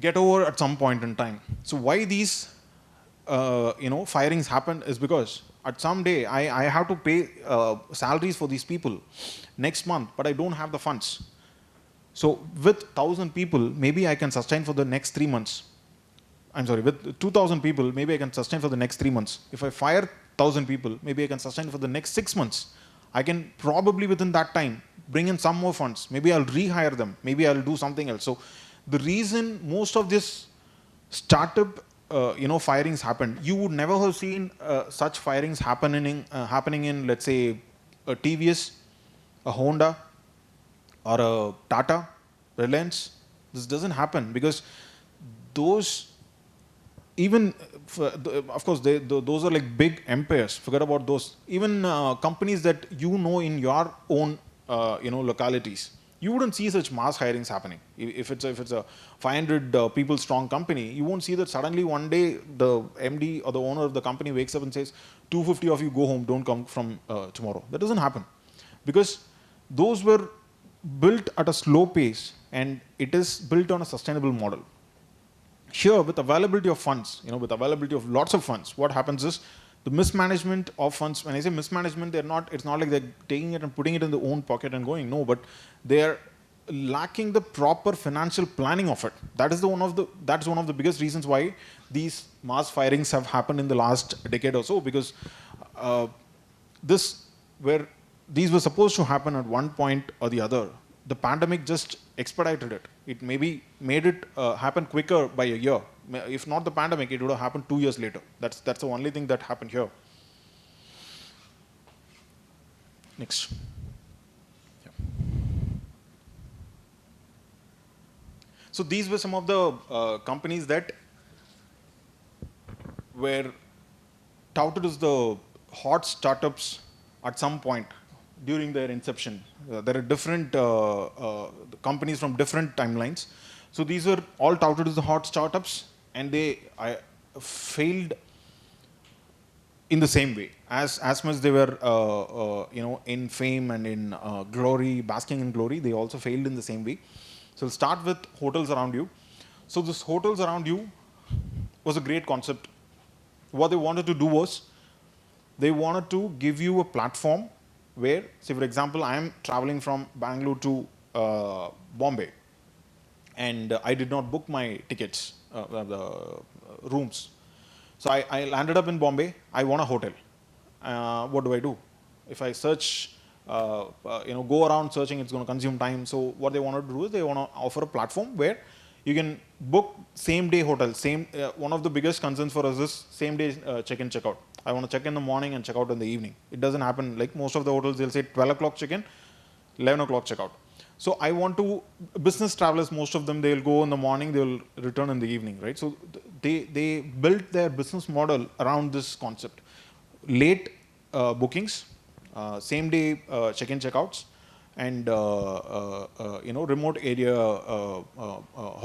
get over at some point in time. So why these firings happen is because at some day I have to pay salaries for these people next month, but I don't have the funds. So with 1,000 people, maybe I can sustain for the next 3 months. I'm sorry, with 2,000 people, maybe I can sustain for the next 3 months. If I fire 1,000 people, maybe I can sustain for the next 6 months. I can probably within that time bring in some more funds. Maybe I'll rehire them. Maybe I'll do something else. So the reason most of this startup firings happen, you would never have seen such firings happening in let's say a TVS, a Honda, or a Tata, Reliance. This doesn't happen because those, even of course those are like big empires. Forget about those. Even companies that in your own localities, you wouldn't see such mass hirings happening. If it's a 500 people strong company, you won't see that suddenly one day the MD or the owner of the company wakes up and says 250 of you go home, don't come from tomorrow. That doesn't happen because those were built at a slow pace and it is built on a sustainable model. Here, with availability of funds, with availability of lots of funds, what happens is the mismanagement of funds. When I say mismanagement, it's not like they're taking it and putting it in their own pocket and going. No, but they're lacking the proper financial planning of it. That's one of the biggest reasons why these mass firings have happened in the last decade or so, because these were supposed to happen at one point or the other. The pandemic just expedited it. It maybe made it happen quicker by a year. If not the pandemic, it would have happened 2 years later. That's the only thing that happened here. Next. Yeah. So these were some of the companies that were touted as the hot startups at some point during their inception. There are different companies from different timelines. So these were all touted as the hot startups, and they failed in the same way. As much they were in fame and in glory, basking in glory, they also failed in the same way. So we'll start with hotels around you. So this hotels around you was a great concept. What they wanted to do was, they wanted to give you a platform where, say for example, I am traveling from Bangalore to Bombay, and I did not book my tickets, the rooms. So I landed up in Bombay. I want a hotel. What do? if I search, go around searching, it's going to consume time. So what they want to do is they want to offer a platform where you can book same day hotel. One of the biggest concerns for us is same day check-in, check-out. I want to check in the morning and check out in the evening. It doesn't happen. Like most of the hotels, they'll say 12 o'clock check-in, 11 o'clock check-out. So I want to, business travelers, most of them, they'll go in the morning, they'll return in the evening, right? So they built their business model around this concept. Late bookings, same day check-in, check-outs, and remote area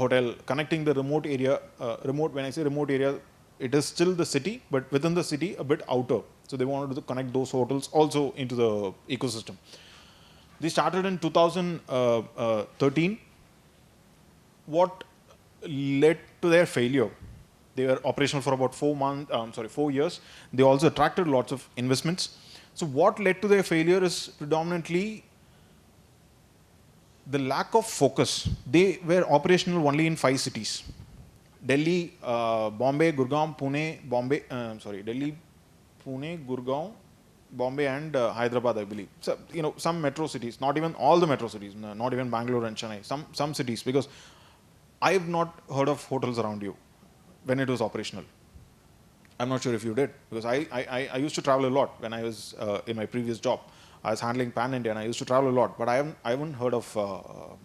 hotel, connecting the remote area, when I say remote area, it is still the city, but within the city, a bit outer. So they wanted to connect those hotels also into the ecosystem. They started in 2013. What led to their failure? They were operational for about 4 years. They also attracted lots of investments. So what led to their failure is predominantly the lack of focus. They were operational only in 5 cities. Delhi, Bombay, Gurgaon, Pune, Delhi, Pune, Gurgaon, Bombay and Hyderabad, I believe. So, some metro cities, not even all the metro cities, not even Bangalore and Chennai, some cities, because I have not heard of hotels around you when it was operational. I'm not sure if you did, because I used to travel a lot when I was in my previous job. I was handling Pan India and I used to travel a lot, but I haven't heard of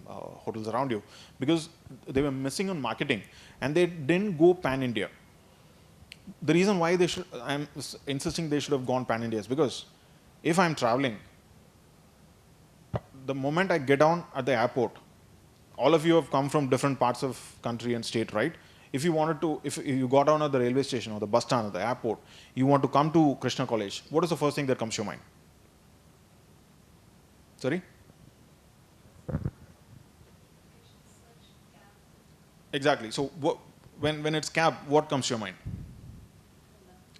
hotels around you, because they were missing on marketing and they didn't go Pan India. The reason why I'm insisting they should have gone Pan India is because if I'm traveling, the moment I get down at the airport, all of you have come from different parts of country and state, right? If you got down at the railway station or the bus stand at the airport, you want to come to Krishna College, what is the first thing that comes to your mind? Sorry? Exactly. So when it's cab, what comes to your mind?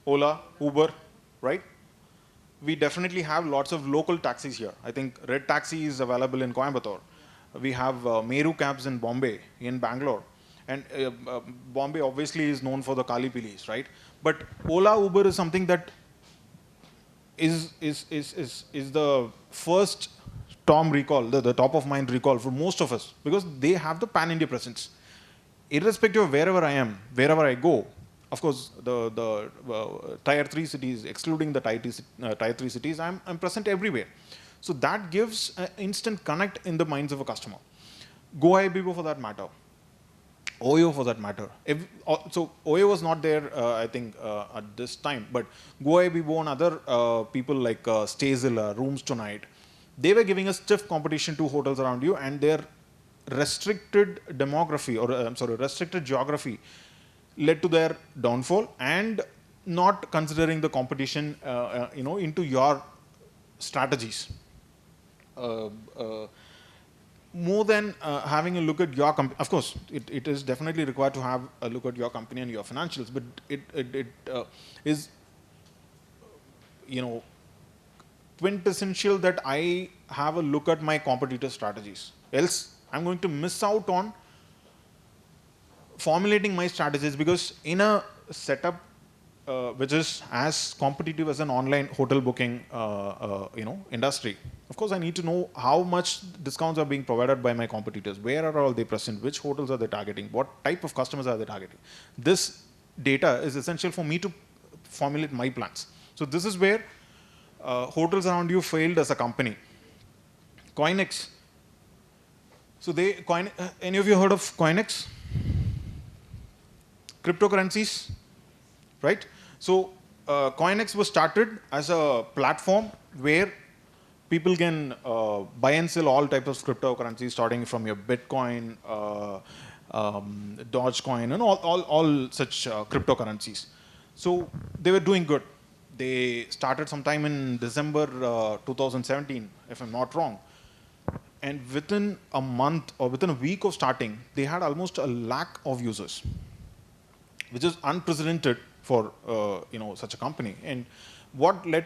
Ola, Uber, right? We definitely have lots of local taxis here. I think Red Taxi is available in Coimbatore. We have Meru cabs in Bombay, in Bangalore. And Bombay obviously is known for the Kali Pilis, right? But Ola, Uber is something that is the first the top of mind recall for most of us, because they have the pan-India presence. Irrespective of wherever I am, wherever I go, of course, the tier 3 cities, excluding the tier 3 cities, I'm present everywhere. So that gives an instant connect in the minds of a customer. GoIBibo for that matter. Oyo for that matter. So Oyo was not there, I think, at this time, but GoIBibo and other people like Stayzilla, Rooms Tonight, they were giving a stiff competition to hotels around you, and their restricted demography, or restricted geography, led to their downfall, and not considering the competition, into your strategies. More than having a look at your company, of course, it is definitely required to have a look at your company and your financials, but it is, quintessential that I have a look at my competitor strategies. Else, I'm going to miss out on formulating my strategies, because in a setup which is as competitive as an online hotel booking industry, of course I need to know how much discounts are being provided by my competitors, where are all they present, which hotels are they targeting, what type of customers are they targeting. This data is essential for me to formulate my plans. So this is where hotels around you failed as a company. Coinex. So any of you heard of Coinex? Cryptocurrencies, right? So Coinex was started as a platform where people can buy and sell all types of cryptocurrencies, starting from your Bitcoin, Dogecoin, and all such cryptocurrencies. So they were doing good. They started sometime in December 2017, if I'm not wrong. And within a month or within a week of starting, they had almost 1 lakh of users, which is unprecedented for such a company. And what led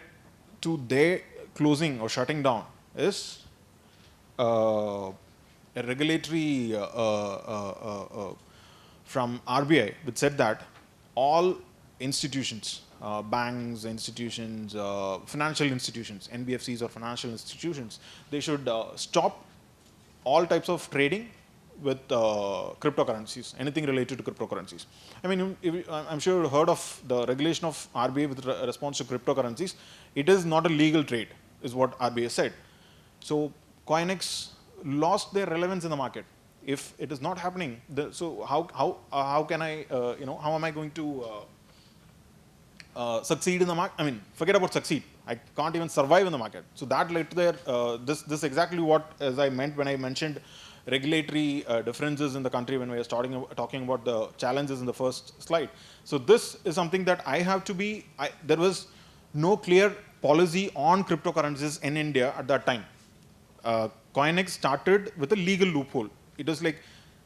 to their closing or shutting down is a regulatory from RBI, which said that all institutions, banks, institutions, financial institutions, NBFCs or financial institutions, they should stop all types of trading with cryptocurrencies, anything related to cryptocurrencies. I mean, I'm sure you heard of the regulation of RBI with response to cryptocurrencies. It is not a legal trade, is what RBI said. So Coinex lost their relevance in the market. If it is not happening, so how can I, how am I going to succeed in the market? I mean, forget about succeed. I can't even survive in the market. So that led to their, this exactly what as I meant when I mentioned regulatory differences in the country when we were talking about the challenges in the first slide. So this is something that I have to be, there was no clear policy on cryptocurrencies in India at that time. Coinex started with a legal loophole. It was like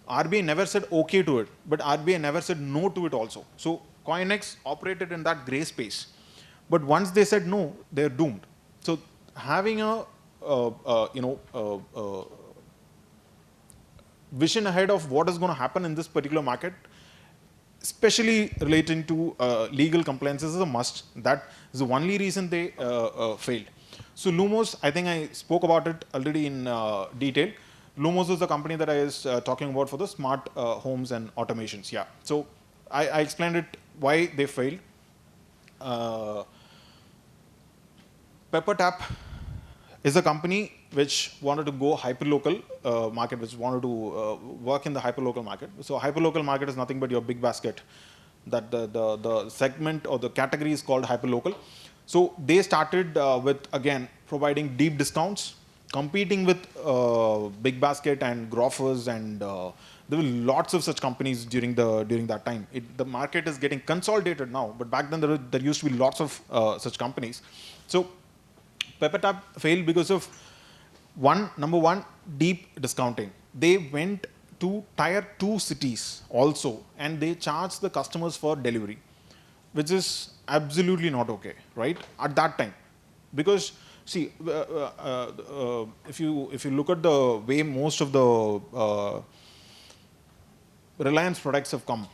RBI never said okay to it, but RBI never said no to it also. So Coinex operated in that gray space. But once they said no, they're doomed. So having a vision ahead of what is going to happen in this particular market, especially relating to legal compliances, is a must. That is the only reason they failed. So Lumos, I think I spoke about it already in detail. Lumos is the company that I was talking about for the smart homes and automations. Yeah. So I explained it why they failed. PepperTap is a company which wanted to go hyperlocal market, which wanted to work in the hyperlocal market. So hyperlocal market is nothing but your big basket. That the segment or the category is called hyperlocal. So they started with, again, providing deep discounts, competing with Big Basket and Grofers, and there were lots of such companies during that time. The market is getting consolidated now, but back then there used to be lots of such companies. So PepperTap failed because of number one, deep discounting. They went to tier 2 cities also, and they charged the customers for delivery, which is absolutely not okay, right? At that time, because see, if you look at the way most of the Reliance products have come,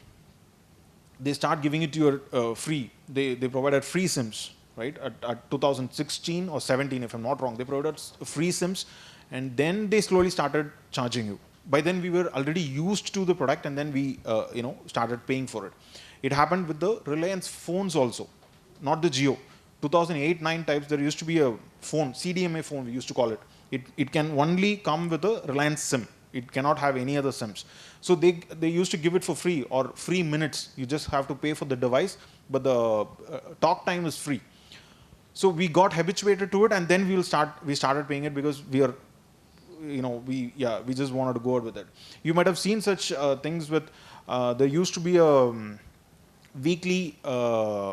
they start giving it to you free. They provided free SIMs, right? At 2016 or 17, if I'm not wrong, they provided free SIMs, and then they slowly started charging you. By then we were already used to the product, and then we started paying for it. It happened with the Reliance phones also, not the Jio. 2008-9 types, there used to be a phone, CDMA phone we used to call it. It can only come with a Reliance SIM. It cannot have any other SIMs. So they used to give it for free, or free minutes. You just have to pay for the device, but the talk time is free. So we got habituated to it, and then we started paying it because we are, we just wanted to go out with it. You might have seen such things with, there used to be a weekly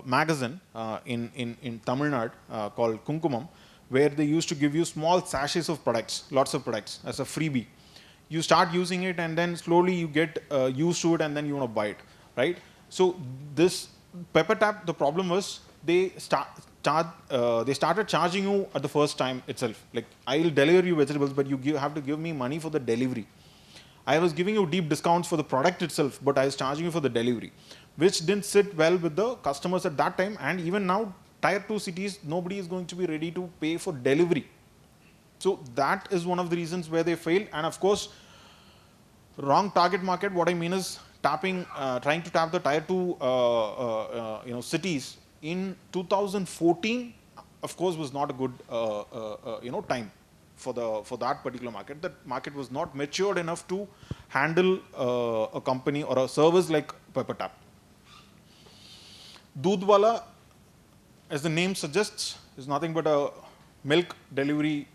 magazine in Tamil Nadu called Kunkumam, where they used to give you small sachets of products, lots of products as a freebie. You start using it, and then slowly you get used to it, and then you want to buy it, right? So this PepperTap, the problem was they started charging you at the first time itself. Like, I'll deliver you vegetables, but you have to give me money for the delivery. I was giving you deep discounts for the product itself, but I was charging you for the delivery, which didn't sit well with the customers at that time. And even now, tier 2 cities, nobody is going to be ready to pay for delivery. So that is one of the reasons where they fail. And of course, wrong target market. What I mean is trying to tap the tier 2 cities in 2014. Of course, was not a good time for that particular market. That market was not matured enough to handle a company or a service like PepperTap. Doodhwala, as the name suggests, is nothing but a milk delivery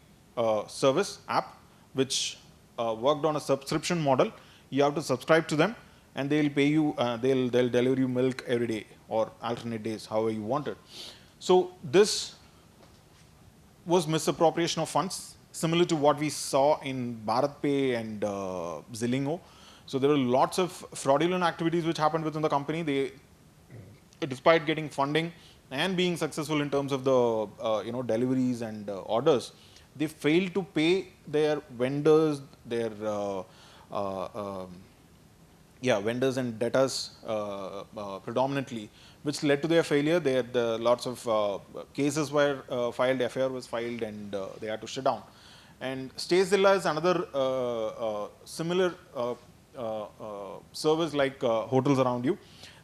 service app, which worked on a subscription model. You have to subscribe to them, and they'll pay you. They'll deliver you milk every day or alternate days, however you want it. So this was misappropriation of funds, similar to what we saw in BharatPay and Zilingo. So there were lots of fraudulent activities which happened within the company. They, despite getting funding and being successful in terms of the deliveries and orders, they failed to pay their vendors, their vendors and debtors predominantly, which led to their failure. They had lots of cases were filed, FIR was filed, and they had to shut down. And SKASC is another similar service like hotels around you.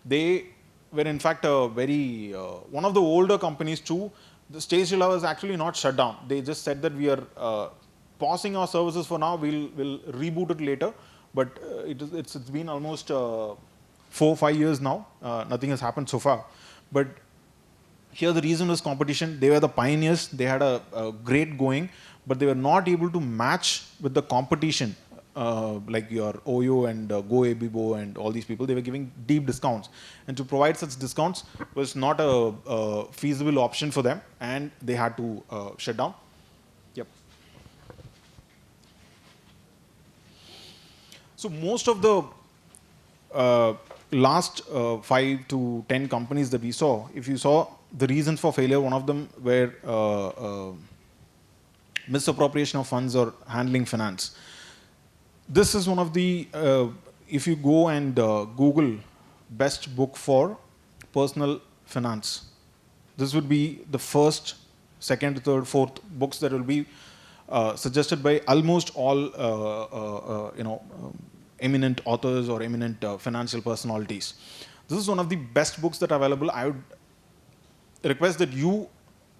They were in fact a very one of the older companies too. The SKASC was actually not shut down. They just said that we are pausing our services for now. We'll reboot it later. But it's been almost 4-5 years now. Nothing has happened so far. But here the reason was competition. They were the pioneers. They had a great going, but they were not able to match with the competition. Like your Oyo and Go Abibo and all these people, they were giving deep discounts. And to provide such discounts was not a feasible option for them, and they had to shut down. Yep. So most of the last 5 to 10 companies that we saw, if you saw the reasons for failure, one of them were misappropriation of funds or handling finance. This is one of the, if you go and Google best book for personal finance, this would be the first, second, third, fourth books that will be suggested by almost all eminent authors or eminent financial personalities. This is one of the best books that are available. I would request that you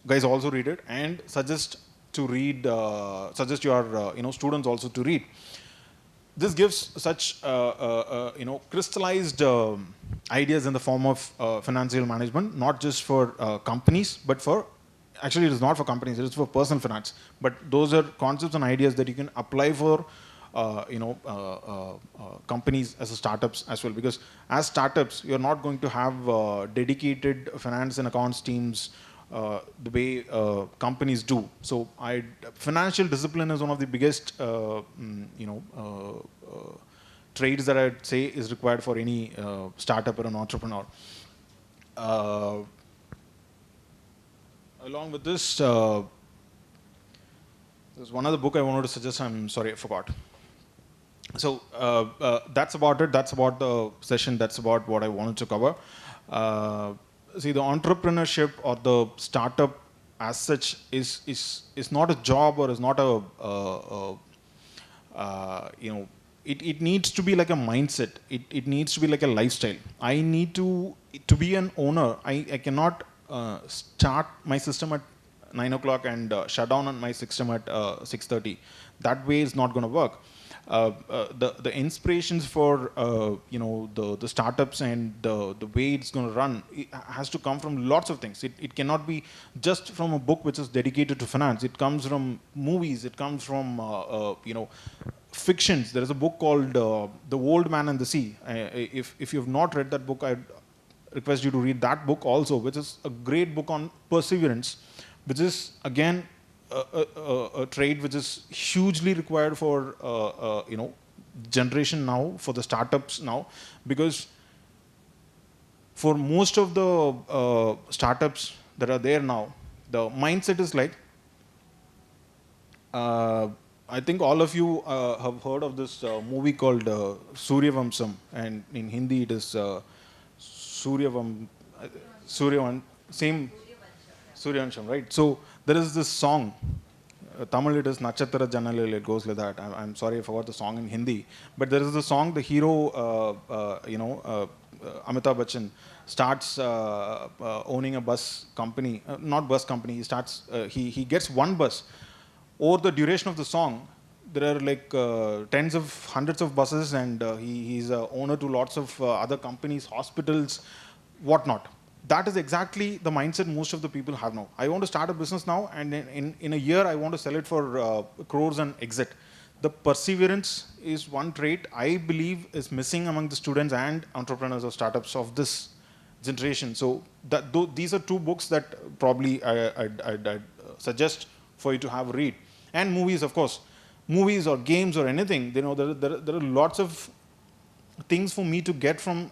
guys also read it and suggest to read, suggest your students also to read. This gives such crystallized ideas in the form of financial management, not just for companies, but for, actually it is not for companies, it is for personal finance. But those are concepts and ideas that you can apply for companies as startups as well. Because as startups, you're not going to have dedicated finance and accounts teams the way companies do. So financial discipline is one of the biggest traits that I'd say is required for any startup or an entrepreneur. Along with this, there's one other book I wanted to suggest. I'm sorry, I forgot. So that's about it. That's about the session. That's about what I wanted to cover. See, the entrepreneurship or the startup as such is not a job, or is not a it needs to be like a mindset. It needs to be like a lifestyle. I need to be an owner. I cannot start my system at 9 o'clock and shut down on my system at 6:30. That way is not going to work. The inspirations for the startups and the way it's going to run, it has to come from lots of things. It cannot be just from a book which is dedicated to finance. It comes from movies. It comes from fictions. There is a book called The Old Man and the Sea. If you have not read that book, I request you to read that book also, which is a great book on perseverance, which is again a trait which is hugely required for generation now, for the startups now, because for most of the startups that are there now, the mindset is like, I think all of you have heard of this movie called Suryavamsam, and in Hindi it is Suryavansham, Suryavansham, right? So there is this song, Tamil it is Nachatara Janalil, it goes like that. I'm sorry I forgot the song in Hindi, but there is the song, the hero, Amitabh Bachchan starts owning a bus company, not bus company, he starts, he gets one bus. Over the duration of the song, there are like tens of hundreds of buses, and he's a owner to lots of other companies, hospitals, whatnot. That is exactly the mindset most of the people have now. I want to start a business now, and in a year I want to sell it for crores and exit. The perseverance is one trait I believe is missing among the students and entrepreneurs or startups of this generation. So these are two books that probably I'd suggest for you to have a read. And movies, of course. Movies or games or anything, there are lots of things for me to get from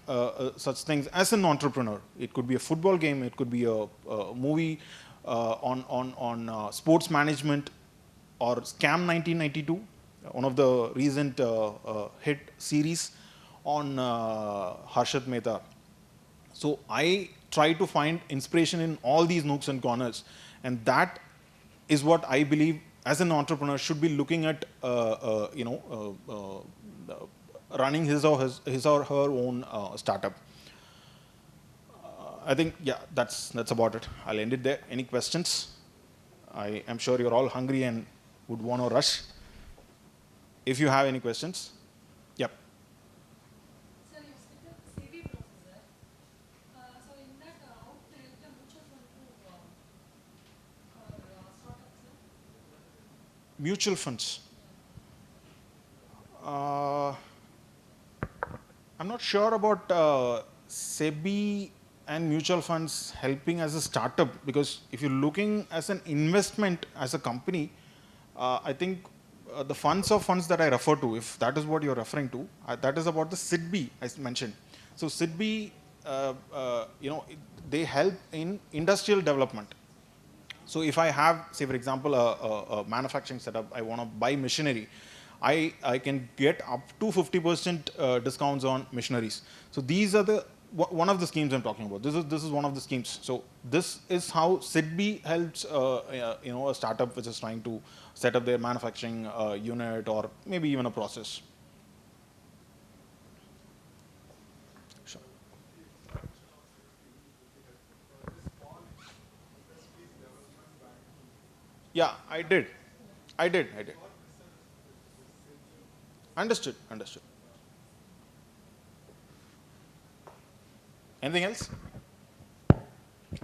such things as an entrepreneur. It could be a football game, it could be a movie on sports management, or Scam 1992, one of the recent hit series on Harshad Mehta. So I try to find inspiration in all these nooks and corners. And that is what I believe as an entrepreneur should be looking at, running his or her own startup. I think, yeah, that's about it. I'll end it there. Any questions? I am sure you're all hungry and would want to rush. If you have any questions, yep. Sir, you said the CV processor. So in that, how to help the mutual fund to startups, sir? Mutual funds. I'm not sure about SEBI and mutual funds helping as a startup, because if you're looking as an investment as a company, I think the funds that I refer to, if that is what you're referring to, that is about the SIDBI I mentioned. So SIDBI, they help in industrial development. So if I have, say for example, a manufacturing setup, I want to buy machinery, I can get up to 50% discounts on machineries. So these are one of the schemes I'm talking about. This is one of the schemes. So this is how SIDBI helps a startup which is trying to set up their manufacturing unit or maybe even a process. Sure. Yeah, I did. Understood. Anything else?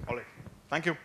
All right. Thank you.